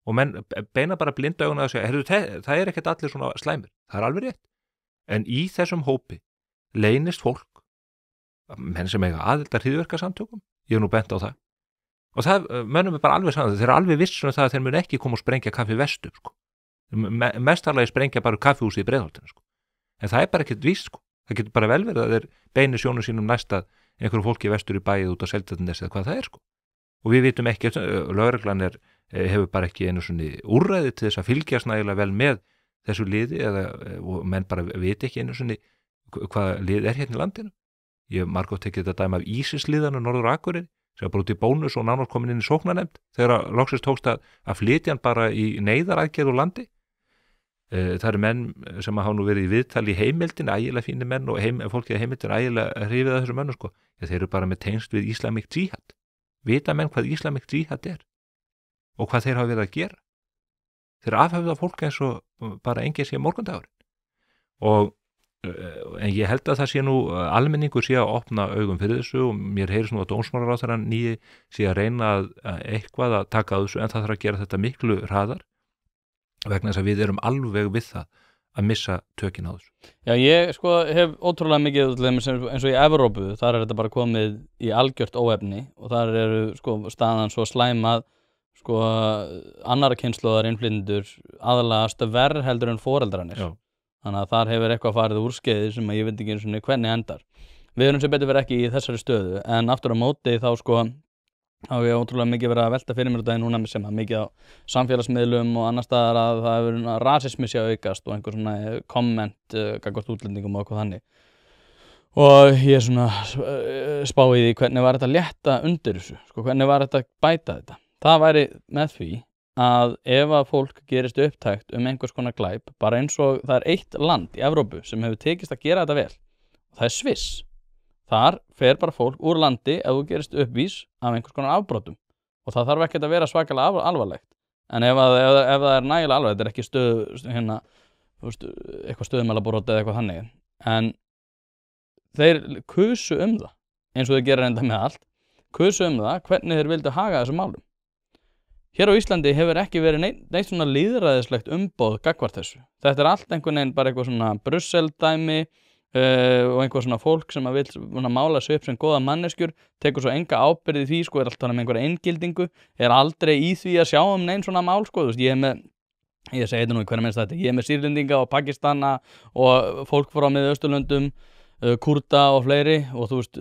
Og menn beina bara blinda augun að segja, það er ekkert allir svona slæmir. Það er alveg rétt. En í þessum hópi leynist fólk, menn sem eiga aðildar hryðjuverkasamtökum, ég hef nú bent á það. Og það mönnum er bara alveg saman, þeir eru alveg vissum það að þeir mun ekki koma og sprengja kaffi vestu. mestarlega sprengja bara kaffihúsi í Breiðholtinu sko. En það bara ekkert víst sko. Það getur bara vel verið að þeir beini sjónum sínum næst að einhverju fólki vestur í bæið út á Seltjarnarnesi eða hvað það sko. Og við vitum ekki, lögreglan hefur bara ekki einu svona úrræði til þess að fylgjast nægilega vel með þessu liði og menn bara viti ekki einu svona hvað lið hérna í landinu. Ég hef margótt tekið þetta dæmi af ISIS-liðanu Norður Akureyri sem var bara út í bónus og nánast komin inn í sóknarnefnd þegar loksins tókst að flytja hann bara í neyðaraðgerð úr landi. Það eru menn sem hafa nú verið í viðtali í Heimildin, ægilega fínir menn og fólkið í Heimildin ægilega hrifið að þessu mönnum sko. Þeir eru bara með tengst við Islamic Jihad. Vita menn hvað Islamic Jihad og hvað þeir hafa verið að gera. Þeir afhefða fólk eins og bara enginn sé morgundagurinn. En ég held að það sé nú almenningur sé að opna augum fyrir þessu og mér heyrist nú að dómsmálaráðherrann nýi sé að reyna eitthvað að taka á þessu en það þarf að gera þetta miklu hraðar vegna þess að við erum alveg við það að missa tökin á þessu. Já, ég sko hef ótrúlega mikið eins og í Evrópu, þar þetta bara komið í algjört óefni og þar eru sko staðan svo slæm að sko annarra kynslóðar innflytjendur aðalagast verr heldur en foreldrarnir. Já. Þannig að þar hefur eitthvað farið úrskeiði sem að ég veit ekki einu sinni hvernig endar. Við erum sem betur verið ekki í þessari stöðu en aftur á móti þá sko þá ég ótrúlega mikið verið að velta fyrir mér út af núna sem að mikið á samfélagsmiðlum og annar staðar að það hefur rasismi sé að aukast og einhver svona komment gagnvart útlendingum og eitthvað þannig. Og ég svona spái því hvernig var þetta létta undir þessu, sko, hvernig var þetta bæta þetta. Það væri með því að ef að fólk gerist upptækt einhvers konar glæp, bara eins og það eitt land í Evrópu sem hefur tekist að gera þetta vel, og það Sviss. Þar fer bara fólk úr landi ef þú gerist uppvís af einhvers konar afbrotum og það þarf ekkert að vera svakalega alvarlegt en ef það nægilega alvarlegt, þetta ekki eitthvað stöðumælabrot eða eitthvað þannig en þeir kusu það eins og þeir gera reynda með allt kusu það hvernig þeir vildu haga þessum málum. Hér á Íslandi hefur ekki verið neitt svona lýðræðislegt umboð gagnvart þessu. Þetta allt einhvern veginn bara eitthvað svona Brussel-dæmi og einhver svona fólk sem að vil mála sig upp sem góða manneskjur, tekur svo enga ábyrgð í því, sko, alltaf með einhverja inngildingu, aldrei í því að sjá neinn svona mál, sko, þú veist, ég segi þetta nú í hverja minnst þetta, ég með Sýrlendinga og Pakistana og fólk frá Miðausturlöndum, Kúrda og fleiri og þú veist,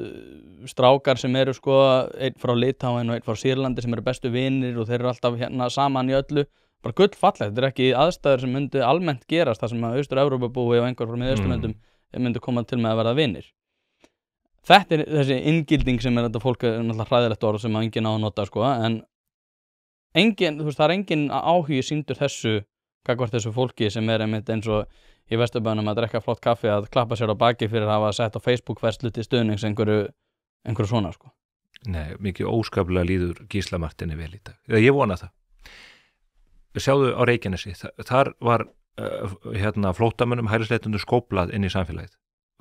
strákar sem eru sko, einn frá Litáin og einn frá Sýrlandi sem eru bestu vinir og þeir eru alltaf hérna saman í öllu, bara gullfallegt, þetta ekki aðstæður sem myndi almennt gerast þar sem að Austur-Evrópubúi og einhver frá Miðausturlöndum myndi koma til með að verða vinir. Þetta þessi inngilding sem þetta fólk náttúrulega hræðilegt orð sem enginn á að nota sko, en enginn, þú veist, það enginn áhugi sýndur þessu gagnvart þessu fólki sem einmitt eins og í Vesturbænum að drekka flott kaffi að klappa sér á baki fyrir að hafa sett á Facebook-verslu til stuðnings einhverju svona sko. Nei, mikið óskaplega líður Gísla Marteini vel í dag. Ég vona það. Sjáðu á Reykjanesi, þar var flóttamönnum hælisleitendur skóplað inn í samfélagið.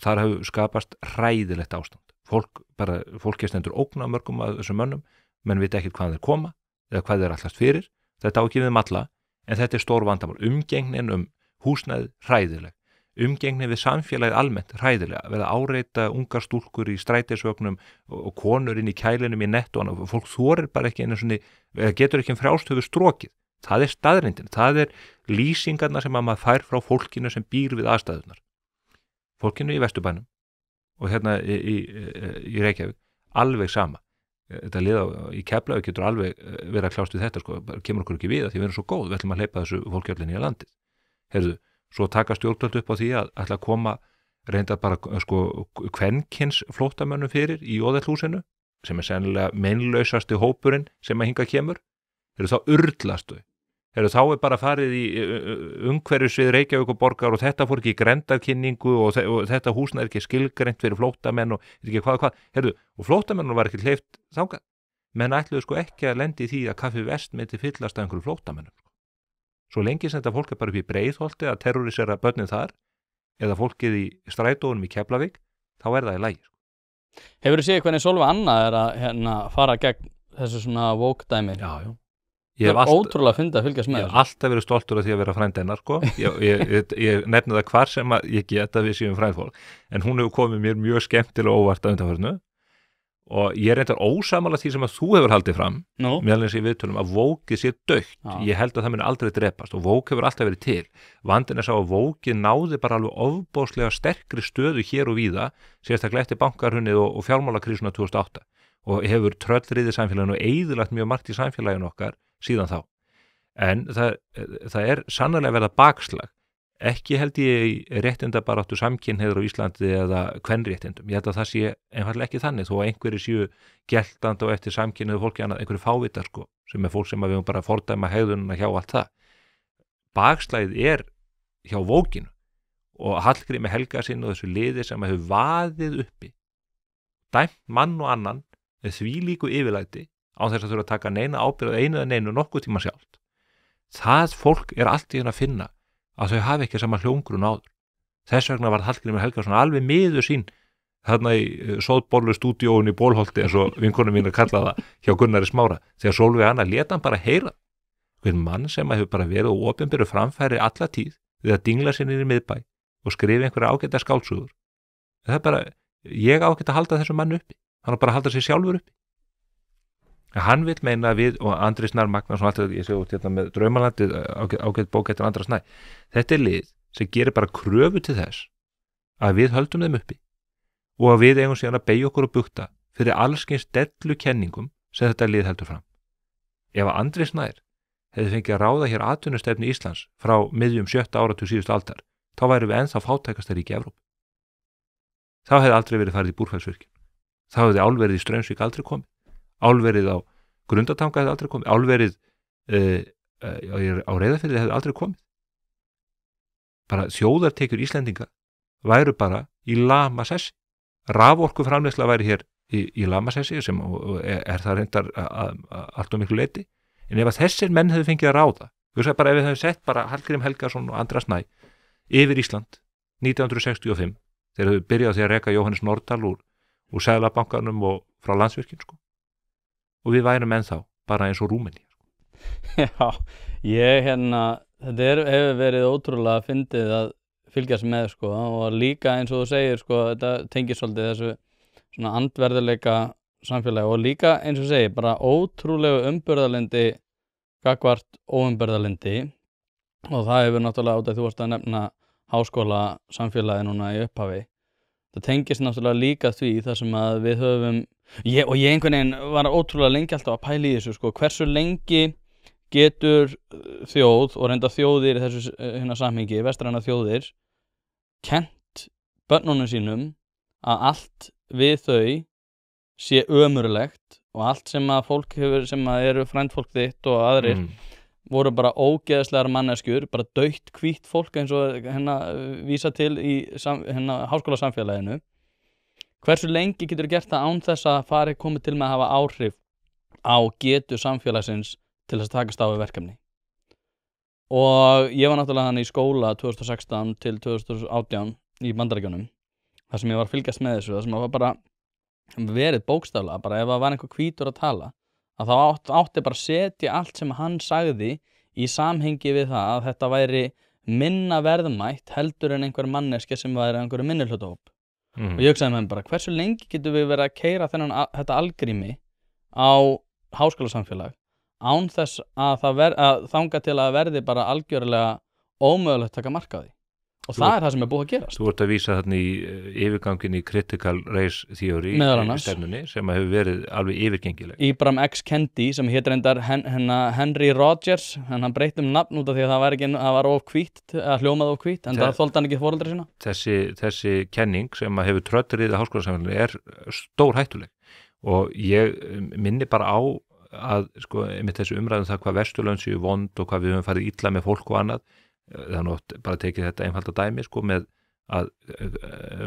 Þar hefur skapast hræðilegt ástand. Fólki stendur ógna mörgum af þessum mönnum, menn veit ekki hvað þeir koma eða hvað þeir allast fyrir. Þetta á ekki við alla, en þetta stór vandamál. Umgengnin húsnæði hræðileg. Umgengnin við samfélagið almennt hræðilega. Verða áreita ungar stúlkur í strætisvögnum og konur inn í kælinum í netto og fólk þorir bara ekki getur ekki frjálst höfu strokið. Það staðreyndin, það lýsingarna sem að maður fær frá fólkinu sem býr við aðstæðunar. Fólkinu í Vesturbænum og hérna í Reykjavík, alveg sama. Þetta liða í Keflavík getur alveg verið að kljást við þetta, sko, kemur okkur ekki við að því við erum svo góð, við ætlum að hleypa þessu fólki allir nýja landið. Heyrðu, svo taka stjórnvöld upp á því að ætla að koma reynda bara sko kvenkins flóttamönnum fyrir í Óðellhúsinu, sem sennilega meinlausasti hópurinn sem að hinga kemur. Þá urlast þau. Þá bara farið í umhverfisvið Reykjavík og borgar og þetta fór ekki í grenndarkynningu og þetta húsna ekki skilgreint fyrir flóttamenn og ekki hvað. Og flóttamennum var ekki hleypt þangað. Menn ætluðu sko ekki að lendi í því að Kaffi Vest myndi fyllast af einhverju flóttamennum. Svo lengi sem þetta fólk bara upp í Breiðholti að terrorisera börnin þar eða fólkið í strætónum í Keflavík, þá það í lagi. Hefurðu séð hvernig Sólveig Anna að fara gegn þessu svona woke-dæmi? Já. Það ótrúlega fyndið að fylgjast með þessu. Ég hef alltaf verið stoltur af því að vera frænd hennar, sko. Ég nefni það hvar sem að ég get að við séum frændfólk. En hún hefur komið mér mjög skemmtilega óvart að undanförnu og ég er reyndar ósammála því sem að þú hefur haldið fram meðal eins í viðtölum að vókið sé dautt. Ég held að það muni aldrei drepast og vók hefur alltaf verið til. Vandinn er sá að vókið náði bara alveg ofboðslega sterkri stöðu hér og víða, sérstaklega eftir bankahrunið og fjármálakrísuna 2008 og hefur tröllriðið samfélaginu og eyðilagt mjög margt í samfélaginu okkar síðan þá. En það er sannarlega verða bakslag. Ekki held ég í réttindabaráttu samkynhneigðra á Íslandi eða kvenréttindum. Ég held að það sé einfaldlega ekki þannig þó að einhverjir séu geltandi og eftir samkynhneigðu fólki annað, einhverjir fávitar sko, sem er fólk sem við höfum bara að fordæma hegðunina hjá allt það. Bakslagið er hjá vókinu og Hallgrími Helgasyni og þessu liði sem hefur vaðið uppi, dæmt mann og annan með þvílíku yfirlæti án þess að þurfa að taka neina ábyrgð einu eða neinu nokkuð tíma sjálft. Það fólk er allt í að finna að þau hafi ekki sama hljóngrun áður. Þess vegna var Hallgrímur Helgason alveg miður sín þarna í sóðbollustúdíóinu í Bólholti eins og vinkonum mín að kalla það hjá Gunnari Smára þegar Sólveig Anna lét hann bara heyra hvern mann sem hefur bara verið og opinberu framfæri alla tíð við að dingla sér niður í miðbæ og skrifa einhverja ágæta skáldsögur. Það er bara, ég á ekki að halda þessum mann uppi, hann á bara að halda sér sjálfur uppi. Hann vil meina við, og Andri Snær Magnason, alltaf ég sé út hérna með Draumalandið, ágætt bók eftir Andra Snæ, þetta er lið sem gerir bara kröfu til þess að við höldum þeim uppi og að við eigum síðan að beygja okkur og bukta fyrir allskyns dellu kenningum sem þetta lið heldur fram. Ef að Andri Snær hefði fengið að ráða hér atvinnustefnu Íslands frá miðjum 7. áratug síðustu aldar, þá værum við ennþá fátækasta ríki í Evrópu. Þá hefði aldrei verið farið í Búrfellsvirkjun. Þá hefði álverið í Straumsvík aldrei komið. Álverið á Grundartanga hefði aldrei komið, álverið á Reyðarfirði hefði aldrei komið. Bara þjóðartekjur Íslendinga væru bara í lamasessi. Raforkuframleiðsla væri hér í lamasessi sem er það reyndar allt og miklu leyti. En ef að þessir menn hefði fengið að ráða, þú veist bara ef við hefði sett bara Hallgrím Helgason og Andra Snæ yfir Ísland 1965, þeir hefðu byrjað því að reka Jóhannes Nordal úr Seðlabankanum og frá Landsvirkjun sko. Og við værum ennþá bara eins og Rúmenía. Já, þetta hefur verið ótrúlega fyndið að fylgjast með sko og líka eins og þú segir sko, þetta tengir svolítið þessu svona andverðuleika samfélagi og líka eins og segir bara ótrúlegu umburðarlyndi gagnvart óumburðarlyndi og það hefur náttúrulega út af þú varst að nefna háskóla samfélagi núna í upphafi. Það tengist náttúrulega líka því þar sem að við höfum ég einhvern veginn var ótrúlega lengi alltaf að pæla í þessu sko, hversu lengi getur þjóð og reynda þjóðir í þessu samhengi, vestræna þjóðir kennt börnunum sínum að allt við þau sé ömurlegt og allt sem að fólk hefur, sem að eru frændfólk þitt og aðrir voru bara ógeðslegar manneskjur, bara dautt hvítt fólk eins og vísa til í háskóla samfélaginu. Hversu lengi getur gert það án þess að fari komið til með að hafa áhrif á getu samfélagsins til þess að takast á við verkefni. Og ég var náttúrulega hann í skóla 2016 til 2018 í Bandaríkjunum, þar sem ég var að fylgjast með þessu, þar sem það var bara verið bókstaflega, bara ef það var einhver hvítur að tala, að þá átti bara að setja allt sem hann sagði í samhengi við það að þetta væri minna verðmætt heldur en einhver manneskja sem væri einhverju minnihlutahóp. Og ég hugsaði með mér bara, hversu lengi getum við verið að keyra þetta algrými á háskólasamfélag án þess að þanga til að verði bara algjörlega ómögulegt að taka mark á því. Og það er það sem er búið að gerast. Þú ert að vísa þarna í yfirgangin í critical race theory í stefnunni sem hefur verið alveg yfirgengileg. Ibram X. Kendi sem hétt reyndar Henry Rogers, en hann breytti nafn út af því að það var of hvítt, að hljómað of hvítt, en það þoldi hann ekki foreldra sína. Þessi kenning sem hefur tröllriðið háskólasamfélaginu er stór hættuleg og ég minni bara á að sko með þessu umræðum það hvað Vesturlönd séu vond og hvað við höfum farið illa með fólk og annað. Það er nátt bara tekið þetta einfalda dæmi sko með að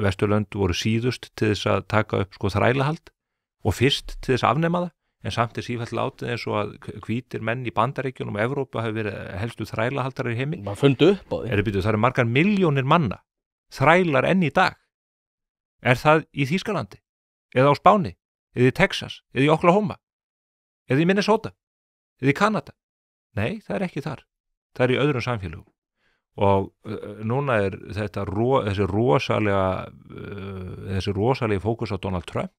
Vesturlönd voru síðust til þess að taka upp sko þrælahald og fyrst til þess að afnema það en samt sífellt látið eins og að hvítir menn í Bandaríkjunum og Evrópu hafi verið helstu þrælahaldarar í heimi. Bara fundu upp á því. Það eru margar milljónir manna þrælar enn í dag. Er það í Þýskalandi? Eða á Spáni? Eða í Texas? Eða í Oklahoma? Eða í Minnesota? Eða í Kanada? Nei, það er ekki þar. Það er í öðrum samfélögum. Og núna er þetta þessi rosalega fókus á Donald Trump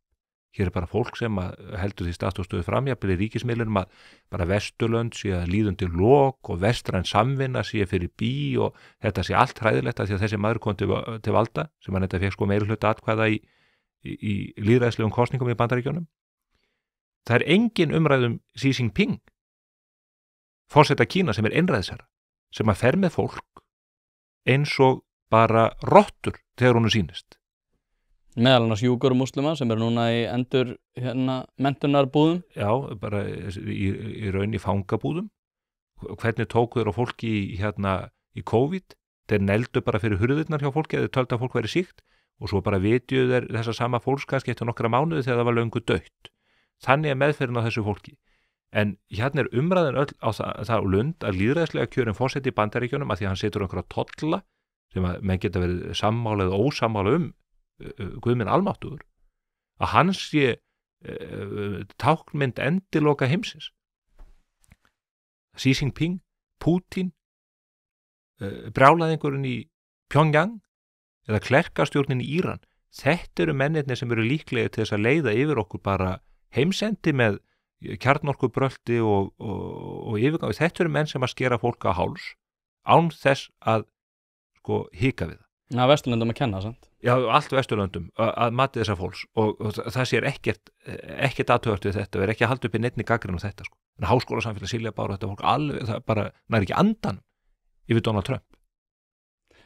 Hér bara fólk sem heldur því statt og stöðu framjafnir í ríkismiðlunum að bara Vesturlönd sé að líðundi lok og vestræn samvinna sé fyrir bí og þetta sé allt hræðilegt að því að þessi maður kom til valda sem hann þetta fekk sko meiri hluta atkvæða í lýðræðislegum kosningum í Bandaríkjunum. Það er engin umræðum Xi Jinping, forseta Kína sem einræðisherra, sem að fer með fólk eins og bara rottur þegar hún sýnist. Meðal annars júgur muslima sem núna í endur menntunarbúðum. Já, bara í raun í fangabúðum. Hvernig tóku þeir á fólki í COVID? Þeir neldu bara fyrir hurðirnar hjá fólki eða töldu að fólk væri sýkt og svo bara vitjuðu þeir þessa sama fólks kannski eftir nokkra mánuði þegar það var löngu dautt. Þannig er meðferðin á þessu fólki. En er umræðin öll á það lund að lýðræðislega kjörin forseti í Bandaríkjunum að því að hann setur einhverja tolla sem að menn geta verið sammála eða ósammála Guð minn almáttugur, að hann sé táknmynd endiloka heimsins. Xi Jinping, Putin, brjálæðingurinn í Pyongyang eða klerkastjórnin í Íran, þetta eru mennirnir sem eru líklegir til þess að leiða yfir okkur bara heimsendi með kjarnorkubrölti og yfirgang. Þetta eru menn sem að skera fólk á háls án þess að hika við það. Já, Vesturlöndum að kenna, sant? Já, allt Vesturlöndum að mati þessa fólks og það sér ekkert athugast við þetta og ekki að halda upp í neinni gagnrýni á þetta En háskólasamfélag Silja Bára þetta fólk alveg, það bara nær ekki andan yfir Donald Trump.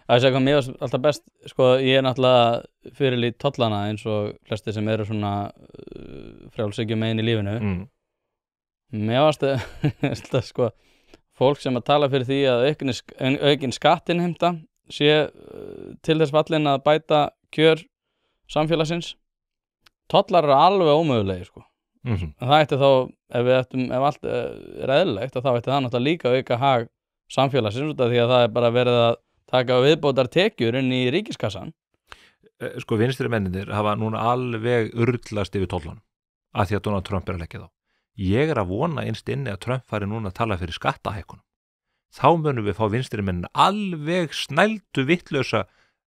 Það er hvað mér var alltaf best, ég náttúrulega fyrirlít tollana eins og flesti sem eru svona frjálshyggju megin í lífinu. Mér varst það fólk sem að tala fyrir því að aukin skattinnheimta sé til þess fallin að bæta kjör samfélagsins. Tollar eru alveg ómögulegir Það ætti þá, ef allt er eðlilegt, þá ætti það náttúrulega líka auka hag samfélagsins því að það er bara verið að taka viðbótar tekjur inn í ríkiskassan. Vinstri menninir hafa núna alveg urlast yfir tollanum af því að Donald Trump að leggja þá. Ég að vona innst inni að Trump fari núna að tala fyrir skattahækkunum. Þá munum við fá vinstri mennin alveg snældu vittlausa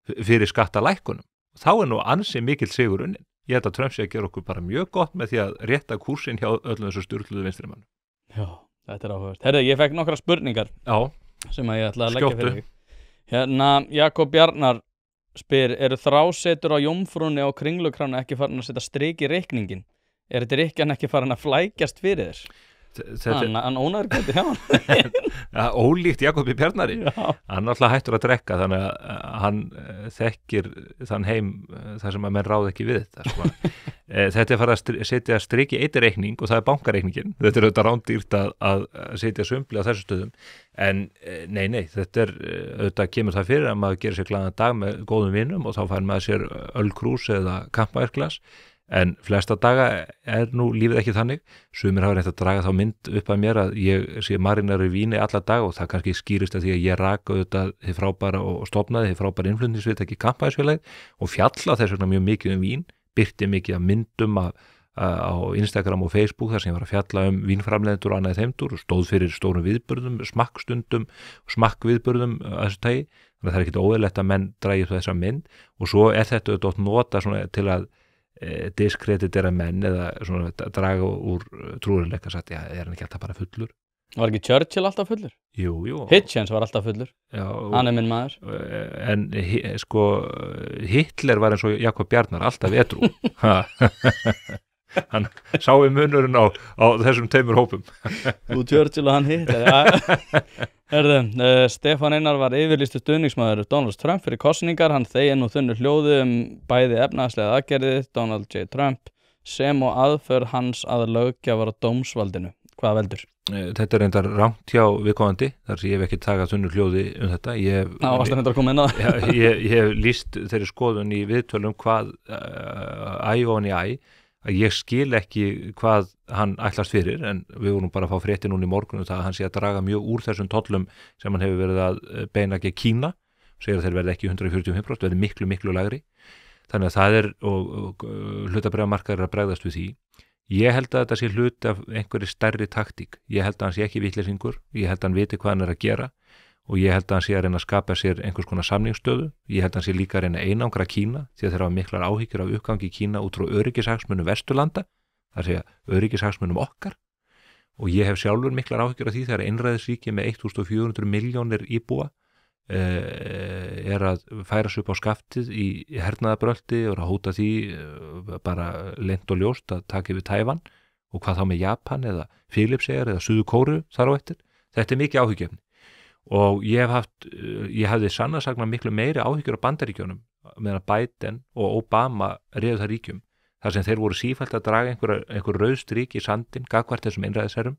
fyrir skattalækkunum. Þá nú ansi mikill sigur unnin. Ég held að Trump sé að gera okkur bara mjög gott með því að rétta kúrsinn hjá öllum þessu sturluðu vinstri mannum. Já, þetta er áhugavert. Herðu, ég fekk nokkra spurningar sem að ég ætla að leggja fyrir þig. Jakob Bjarnar spyr, eru þrásetur á jómfrúnni á Kringlukránu ekki farin að setja strik í reikningin? Er þetta ekki ekki farin að flækjast fyrir þér? Hann ónar ekki hjá hann. Ólíkt Jakobi Bjarnari. Hann alltaf hættur að drekka þannig að hann þekkir þann heim þar sem að menn ráð ekki við þetta. Þetta er farið að setja strik í eitt reikning og það er bankareikningin. Þetta er auðvitað rándýrt að setja sumbli á þessu stöðum. En nei, þetta er auðvitað kemur það fyrir að maður gerir sér glaðan dag með góðum vinum og þá fær maður sér ölkrús eða kampaðirglas. En flesta daga er nú lífið ekki þannig. Sumir hafa reynt að draga þá mynd upp að mér að ég sé marinar í víni alla dag og það kannski skýrist að því að ég raka auðvitað þið frábæra og stofnaði þið frábæra innflutningsfyrirtæki Kampaðisfélagið og fjalla þess vegna mjög mikið vín, birti mikið af myndum á Instagram og Facebook þar sem ég var að fjalla vínframleiðendur og annað þeimdur og stóð fyrir stórum viðburðum, smakkstundum og smakkviðburðum að þessu tagi. Þannig að það er ekkert óeðlilegt að menn dragi þessa mynd og svo er þetta auðvitað nota svona til að diskreditera menn eða svona draga úr trúrileika sagt, já, er hann ekki alltaf bara fullur? Var ekki Churchill alltaf fullur? Jú. Hitchens var alltaf fullur. Já. Hann er minn maður. En Hitler var eins og Jakob Bjarnar alltaf edrú. Hann sá munurinn á þessum tveimur hópum. Þú Churchill og hann Hitler. Stefán Einar var yfirlýstur stuðningsmaður Donald Trump fyrir kosningar. Hann þegir nú þunnu hljóði bæði efnahagslega aðgerðið Donald J. Trump sem og aðför hans að löggjafar á dómsvaldinu. Hvað veldur? Þetta er reyndar rangt hjá viðkomandi þar sem ég hef ekki takað þunnu hljóði þetta. Ég hef lýst þeirri skoðun í viðtölum hvað ofan í að ég skil ekki hvað hann ætlast fyrir en við vorum bara að fá frétti núna í morgun það að hann sé að draga mjög úr þessum tollum sem hann hefur verið að beina gegn Kína segir að þeir verði ekki 145%, verði miklu, miklu lægri þannig að það er og hlutabréfamarkaðir að bregðast við því. Ég held að þetta sé hluti af einhverju stærri taktík. Ég held að hann sé ekki vitleysingur, ég held að hann viti hvað hann er að gera og ég held að hann sé að reyna að skapa sér einhvers konar samningsstöðu. Ég held að hann sé líka að reyna að einangra Kína því að þeir hafa miklar áhyggjur af uppgangi Kína út frá öryggishagsmunum Vesturlanda, það segja öryggishagsmunum okkar, og ég hef sjálfur miklar áhyggjur af því þegar einræðisríki með 1400 milljónir íbúa að færa sig upp á skaftið í hernaðarbrölti og að hóta því bara leynt og ljóst að taka yfir Tævan, og hvað þá með Japan eða Filippseyjar eða Suður Kóreu þar á eftir. Þetta mikið áhyggjefni. Og ég hafði sannarsagna miklu meiri áhyggjur á Bandaríkjunum meðan Biden og Obama réðu það ríkjum, þar sem þeir voru sífellt að draga einhver rauðstrik í sandinn gagnvart þessum einræðisherrum,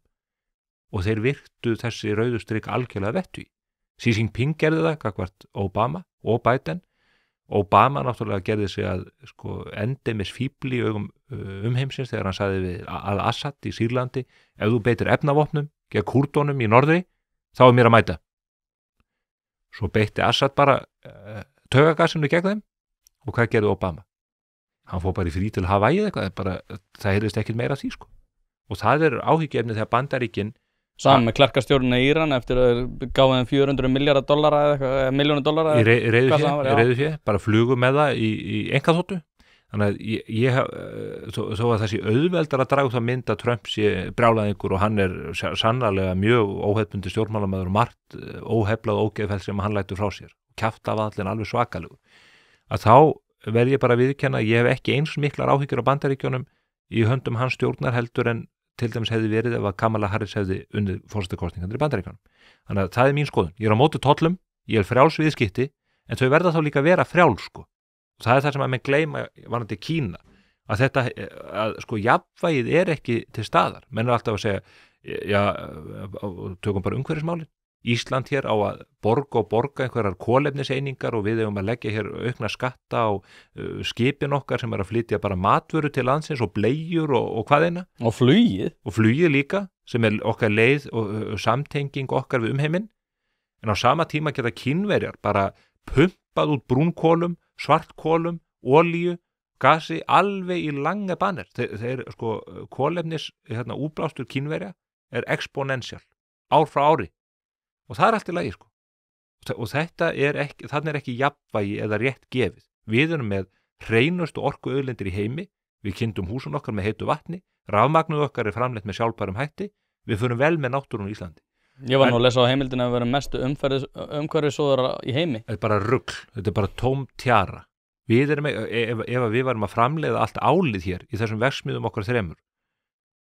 og þeir virtu þessi rauðstrik algjörlega vettu í. Xi Jinping gerði það gagnvart Obama og Biden. Obama náttúrulega gerði sig að endemis fíbli í augum umheimsins þegar hann sagði við al-Assad í Sýrlandi: ef þú beitir efnavopnum gegn Kúrdunum í norðri, þá mér að mæta. Svo beitti Assad bara taugagasinu gegn þeim, og hvað gerði Obama? Hann fór bara í frí til Hawaii eða eitthvað, það heyrðist ekkert meira af því Og það áhyggjuefni þegar Bandaríkin Saman með klerkastjórnina í Íran eftir að gáði þeim $400 milljarða eða milljónir dollara í reiðu fé, bara flugu með það í einkaþóttu. Þannig að ég þó að það sé auðveldar að draga það mynd að Trump sé brjálæðingur og hann sannarlega mjög óhefbundi stjórnmálamaður og margt óheflað og ógeðfellt sem hann lætur frá sér. Kjafta af allir alveg svakalegu. Að þá verð ég bara að viðurkenna að ég hef ekki eins miklar áhyggjur á Bandaríkjunum í höndum hans stjórnar heldur en til dæmis hefði verið ef að Kamala Harris hefði unnið forsetakosningarnar í Bandaríkjunum. Þannig að það mín skoðun. Ég á móti tollum, ég frjáls viðskipti, en þau verða þá líka að vera frjáls Og það það sem að menn gleyma varðandi Kína, að jafnvægið ekki til staðar. Menn alltaf að segja, já, tökum bara umhverfismálin. Ísland hér á að borga einhverjar kolefniseiningar og við eigum að leggja hér aukna skatta á skipin okkar sem að flytja bara matvöru til landsins og bleiur og hvað eina. Og flugið. Og flugið líka, sem okkar leið og samtenging okkar við umheiminn. En á sama tíma geta Kínverjar bara pumpað út brúnkólum, svartkólum, olíu, gasi, alveg í langa banir. Þeir kolefnis, útblástur Kínverja exponential, ár frá ári. Og það allt í lagi, Og þetta þannig ekki jafnvægi eða rétt gefið. Við erum með hreinustu orkuauðlindir í heimi, við kynntum húsun okkar með heitu vatni, rafmagnuð okkar framleitt með sjálfbærum hætti, við förum vel með náttúrun í Íslandi. Ég var nú að lesa á heimildina að vera mestu umhverfissóðara í heimi. Þetta bara rugl, þetta bara tóm tjara. Við erum, ef við varum að framleiða allt álið hér í þessum verksmiðum okkar þremur,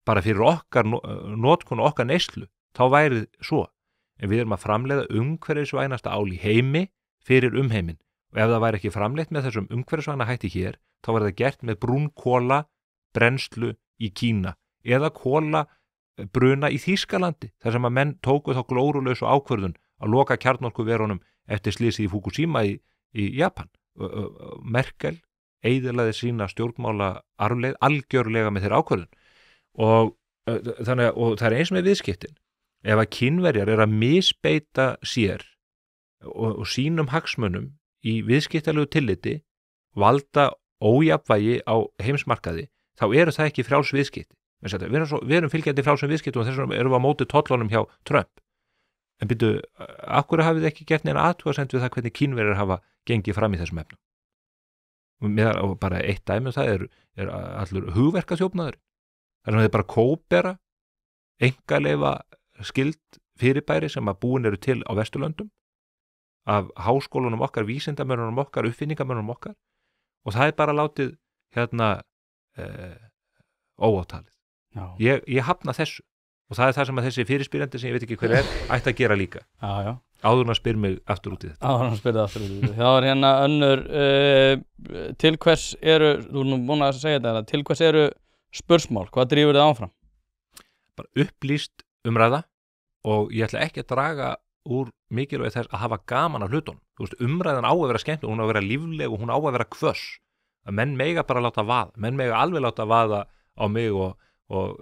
bara fyrir okkar notkun og okkar neyslu, þá væri svo. En við erum að framleiða umhverfisvænasta ál í heimi fyrir umheiminn. Og ef það væri ekki framleitt með þessum umhverfisvæna hætti hér, þá var það gert með brúnkóla brennslu í Kína eða kóla bruna í Þýskalandi, þar sem að menn tóku þá glórulausu ákvörðun að loka kjarnorkuverunum eftir slysið í Fukushima í Japan. Merkel eyðilaði sína stjórnmála arfleið algjörlega með þeirra ákvörðun. Og það eins með viðskiptin. Ef að Kínverjar að misbeita sér og sínum hagsmunum í viðskiptalegu tilliti, valda ójafnvægi á heimsmarkaði, þá það ekki frjáls viðskipti. Við erum fylgjandi frjálsum viðskiptum og þess vegna erum við á móti tollunum hjá Trump. En byrju, af hverju hafið þið ekki gert neina athugasemd við það hvernig Kínverjar hafa gengið fram í þessum efnum? Og bara eitt dæmi það allur hugverkaþjófnaður. Það sem þið bara kópera, einkaleyfa skild fyrirbæri sem að búin eru til á Vesturlöndum af háskólunum okkar, vísindamönnunum okkar, uppfinningamönnunum okkar, og það bara látið óátalið. Ég hafna þessu og það það sem að þessi fyrirspyrjandi sem ég veit ekki hver ætti að gera líka. Já. Áður hann spyr mig aftur út í þetta. Það hérna önnur til hvers eru, þú erum búin að segja þetta, til hvers eru spursmál, hvað drífur þið áfram? Bara upplýst umræða, og ég ætla ekki að draga úr mikilvægi þess að hafa gaman af hlutunum. Þú veist, umræðan á að vera skemmtileg, hún á að vera lífleg og hún á að vera hvöss. Að menn mega bara láta vaða, menn mega alveg láta vaða á mig og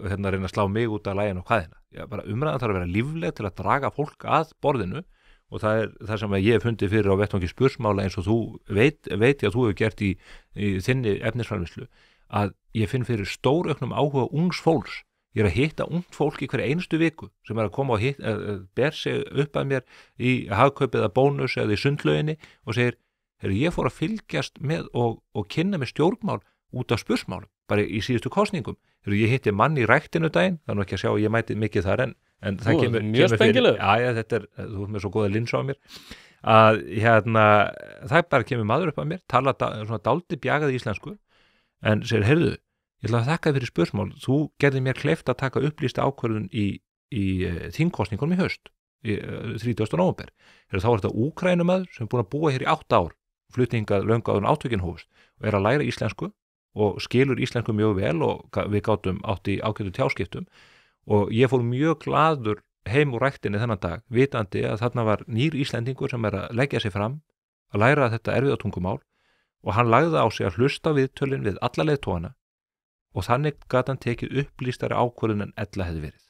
reyna að slá mig út af laginu og hvaðina. Bara umræðan þarf að vera lífleg til að draga fólk að borðinu, og það sem ég hef fundið fyrir á vettvangi spursmála eins og þú veit ég að þú hefur gert í þinni efnisframleiðslu, að ég finn fyrir stórauknum áhuga ungs fólks ég að hitta ungt fólk í hverja einustu viku sem að koma og ber sig upp að mér í hagkaup eða bónus eða í sundlauginni og segir, ég fór að fylgjast með og kynna með stjórnmál út af spursmálum, bara í síðustu kosningum. Ég hitti mann í ræktinu daginn, það nú ekki að sjá að ég mæti mikið þar en það kemur fyrir, þú ert með svo góða linsa á mér, að það bara kemur maður upp að mér, tala svona dálítið bjagað íslensku, en segir, heyrðu, ég ætla að þakka fyrir spursmál, þú gerði mér kleift að taka upplýsta ákvörðun í þingkosningunum í haust, 30. nóvember. Þá er þetta Úkraínumaður sem er búin að búa hér í 8 ár, flutningað löngu áður en átökin hófust og að læra íslensku og skilur íslensku mjög vel og við gátum átt í ágætu tjáskiptum og ég fór mjög glaður heim úr ræktinni þennan dag, vitandi að þarna var nýr Íslendingur sem að leggja sig fram, að læra þetta erfiða tungumál og hann lagði á sig að hlusta viðtölin við alla leiðtogana og þannig gat hann tekið upplýstari ákvörðun en ella hefði verið.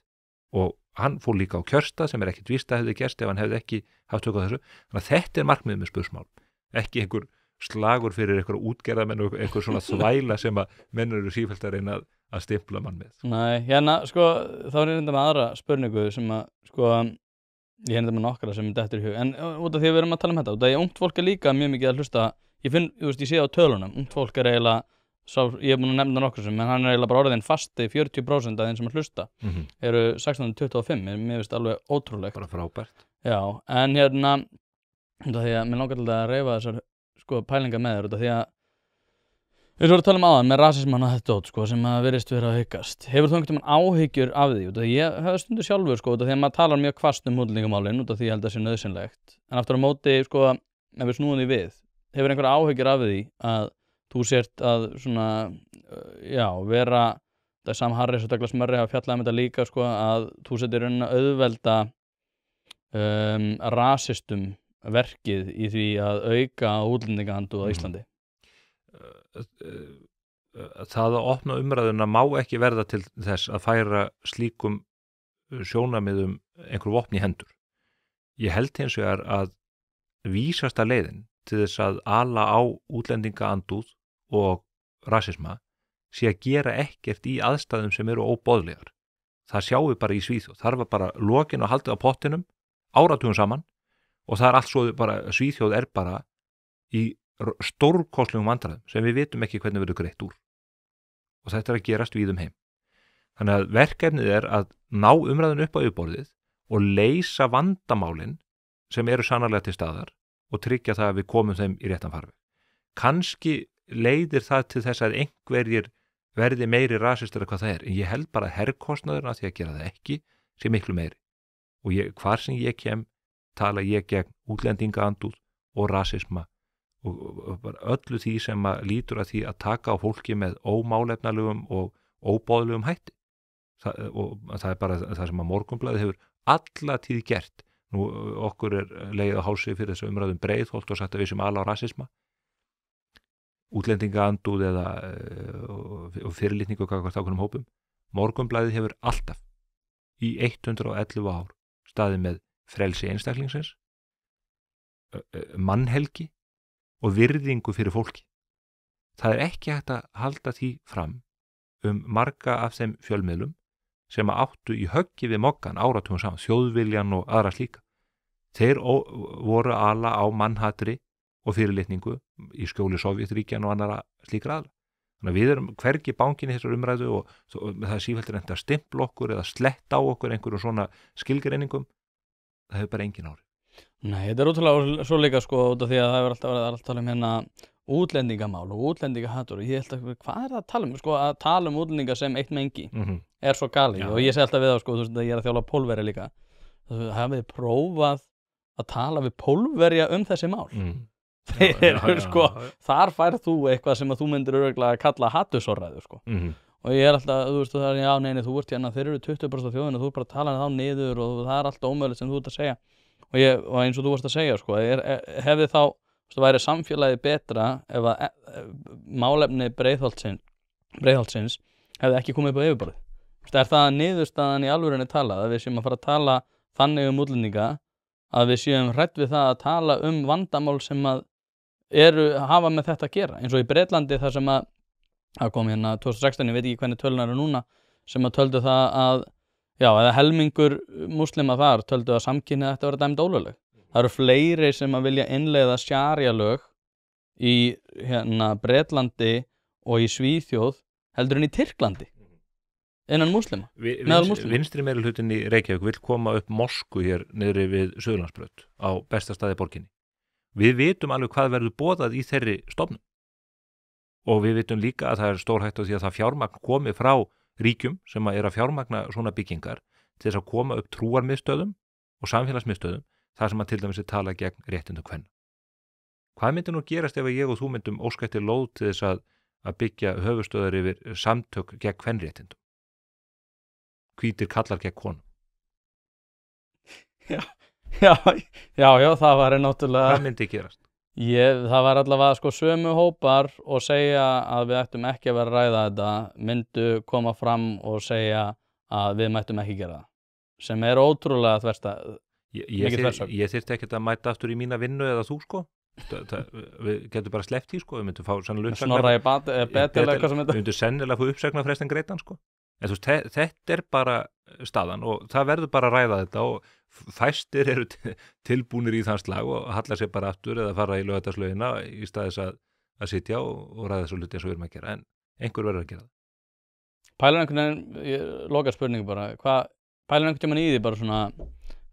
Og hann fór líka á kjörstað sem ekkit víst að hefði gerst ef hann hefði ekki haft tök á þessu. Þannig að þetta markmið með spursmál, ekki einhver slagur fyrir einhver útgerðamenn og einhver svona þvæla sem að menn eru sífellt að reyna að stimpla mann með. Nei, þá er ég reynda með aðra spurningu sem að, ég reynda með nokkra sem dettur í hug, en út af því að við erum að tala um þetta, út af því að ungt fólk er líka mjög mikið að hlusta, ég sé á tölunum, ungt fólk er eiginlega, ég búin að nefna nokkur sem, en hann er eiginlega bara orðin fasti 40% af þeim sem að hlusta, eru 16-25, mér finnst alveg ótrúlegt. Bara frábært. Já, en út af því að mér langar til að reyfa þessar pælingar með þér, út af því að við vorum að tala um áðan með rasismann og þetta sem að virðist vera að aukast. Hefur þú einhvern veginn áhyggjur af því? Út af því ég hefði stundu sjálfur út af því að maður talar mjög hvasst um útlendingamálin út af því ég held að það sé nauðsynlegt. En aftur á móti, ef við snúum því við, hefur einhver áhyggjur af því að þú sért að vera, það er Sam Harris og Douglas Murray hafa fjallað um þetta líka að þú setir raunin að auðvelda rasistum verkið í því að auka útlendingahandúð á Íslandi. Það að opna umræðuna má ekki verða til þess að færa slíkum sjónarmiðum einhver vopn í hendur. Ég held hins vegar að vísasta leiðin til þess að ala á útlendingaandúð og rasisma sé að gera ekkert í aðstæðum sem eru óboðlegar. Það sjáum við bara í Svíþjóð. Þar var bara lokin og haldið á pottinum áratugum saman og það er allt svo bara, Svíþjóð er bara í stórkostlegum vandræðum sem við vitum ekki hvernig verður greitt úr. Og þetta er að gerast víðum heim. Þannig að verkefnið er að ná umræðun upp á yfirborðið og leysa vandamálin sem eru sannarlega til staðar og tryggja það að við komum þeim í réttan farveg. Kannski leiðir það til þess að einhverjir verði meiri rasistar hvað það er, en ég held bara að herrkostnaðurinn að því að gera það ekki sé miklu meiri. Og hvar sem ég kem tala ég gegn útlendingaandúð og rasisma og bara öllu því sem að lítur að því að taka á fólki með ómálefnalegum og óboðlegum hætti. Það er bara það sem að Morgunblaðið hefur alla tíð gert. Nú okkur er leið á hálsi fyrir þessu umræðum Breiðholt og sagt að við sem ala á rasisma, útlendingaandúð eða fyrirlitningu og hvað ákveðnum hópum. Morgunblaðið hefur alltaf í 111 ár staðið með frelsi einstaklingsins, mannhelgi og virðingu fyrir fólki. Það er ekki hægt að halda því fram marga af þeim fjölmiðlum sem áttu í höggi við moggan áratugum saman, Þjóðviljan og aðra slíka. Þeir voru ala á mannhatri og fyrirlitningu í skjóli Sovétríkjanna og annara slíkra aðra. Þannig að við erum hvergi bángin í þessar umræðu og það er sífellt reynt að stimpla okkur eða sletta á okkur einhverjum svona skilgreiningum. Það hefur bara engin ári. Nei, þetta er útrúlega svo líka út af því að það hefur alltaf verið að tala um útlendingamál og útlendingahatur og ég held að hvað er það að tala um? Að tala um útlendinga sem eitt mengi er svo galið og ég segi alltaf við það þú veist að ég er að þjála Pólverja líka. Hafið prófað að tala við Pólverja um þessi mál? Þeir eru þar færð þú eitthvað sem að þú myndir örugglega að kalla hatursorðræðu og ég er alltaf, þú veist, það er neini, þú ert hérna, þeir eru 20% af þjóðinu, þú er bara að tala þá niður og það er alltaf ómögulegt sem þú ert að segja og eins og þú varst að segja, hefði þá, væri samfélagi betra ef að málefni Breiðholtsins hefði ekki komið upp á yfirborðið. Er það niðurstaðan í alvörunni talað að við séum að fara að tala þannig um útlendinga að við séum hrædd við það að tala um vandamál sem að hafa með þetta að gera, eins og í Bretlandi þar sem að kom hérna 2016, ég veit ekki hvernig tölunar eru núna, sem að töldu það að eða helmingur múslima þar töldu að samkynhneigð ætti að vera dæmd ólögleg. Það eru fleiri sem að vilja innleiða sharia-lög í Bretlandi og í Svíþjóð heldur en í Tyrklandi innan múslima, meðal múslima. Vinstri meirihlutin í Reykjavík vill koma upp mosku hér niðri við Suðurlandsbraut á besta staði borginni. Við vitum alveg hvað verður boðað í þeirri stofnun og við vitum líka að það er stór hætta á því að það fjármagn komi frá ríkjum sem að fjármagna svona byggingar til þess að koma upp trúarmiðstöðum og samfélagsmiðstöðum þar sem að til dæmis tala gegn réttindum kvenna. Hvað myndi nú gerast ef ég og þú myndum óska eftir lóð til þess að byggja höfustöðar yfir samtök gegn kvenréttindum? Hvítir kallar gegn konum. Já, það var náttúrulega... Hvað myndi gerast? Það var allavega sko sömu hópar og segja að við ættum ekki að vera að ræða þetta, myndu koma fram og segja að við mættum ekki gera það. Sem er ótrúlega þversta. Ég þyrfti ekkert að mæta aftur í mína vinnu eða þú sko. Við getum bara sleppt í sko. Við myndum fá sannlega uppsagnar. Snorra í betilega eitthvað sem þetta. Við myndum sennilega fá uppsagnar frestin greitan sko. En þú veist, þetta er bara staðan og það verður bara að ræða þetta og fæstir eru tilbúnir í þann slag og halla sér bara aftur eða fara í laugardagslaugina í staðis að sitja og ræða þessu hluti eins og við erum að gera, en einhver verður að gera það. Pælir einhvern veginn, ég loka spurningu bara, pælir einhvern tímann í því bara svona,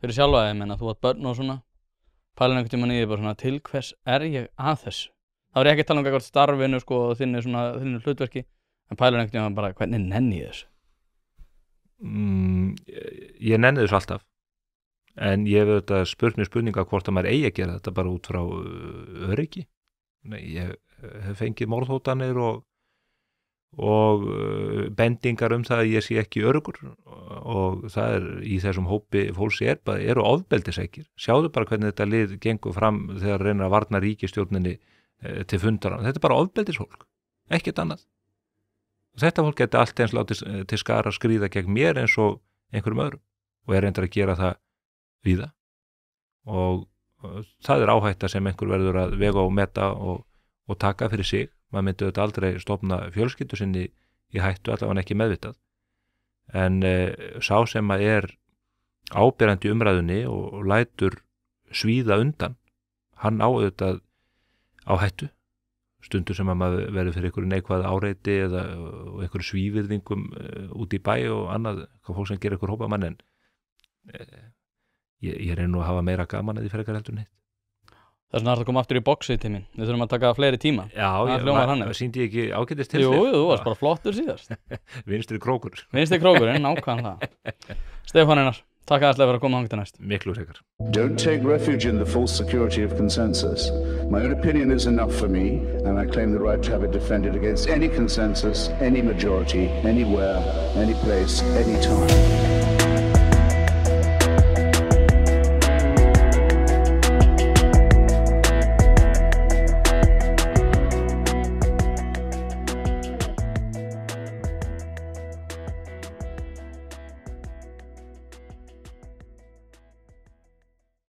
fyrir sjálfa þig, menna þú átt börn og svona, pælir einhvern tímann í því bara svona, til hvers er ég að þessu? Það var ég ekki að tala um eitthvað starfinu sko og þinni hlutverki, en pælir einhvern tímann bara, hvernig nenni ég þessu? Ég nenni þessu alltaf. En ég hef þetta spurninga hvort að maður eigi að gera þetta bara út frá öryggi. Nei, ég hef fengið morðhótanir og bendingar það að ég sé ekki öruggur og það er í þessum hópi fólks eru ofbeldisækir. Sjáðu bara hvernig þetta lið gengur fram þegar reynir að varna ríkisstjórninni til fundar. Þetta er bara ofbeldisfólk, ekkert annað. Þetta fólk geti allt eins látið til skara skríða gegn mér eins og einhverjum öðrum og reyndar að gera það víða og það er áhætta sem einhver verður að vega og meta og taka fyrir sig. Maður myndi þetta aldrei stofna fjölskyldu sinni í hættu, allavega ekki meðvitað, en sá sem að áberandi umræðunni og lætur svíða undan, hann á auðvitað á hættu stundu sem að maður verður fyrir einhverju neikvæð áreiti eða einhverju svívirðingum út í bæ og annað, fólk sem gerir einhver hópa mann, en ég reyni nú að hafa meira gaman að því frekar heldur neitt. Þess vegna er það að koma aftur í boxið til mín. Við þurfum að taka fleiri tíma. Já, sýndi ég ekki ágætist til þér? Jú, þú varst bara flottur síðast. Vinstri krókur. Vinstri krókurinn, nákvæmlega það. Stefán Einar, takk aðeinslega fyrir að koma þangað til næst. Miklu frekar. Don't take refuge in the false security of consensus. My own opinion is enough for me, and I claim the right to have it defended against any consensus, any majority, anywhere, any place, any time.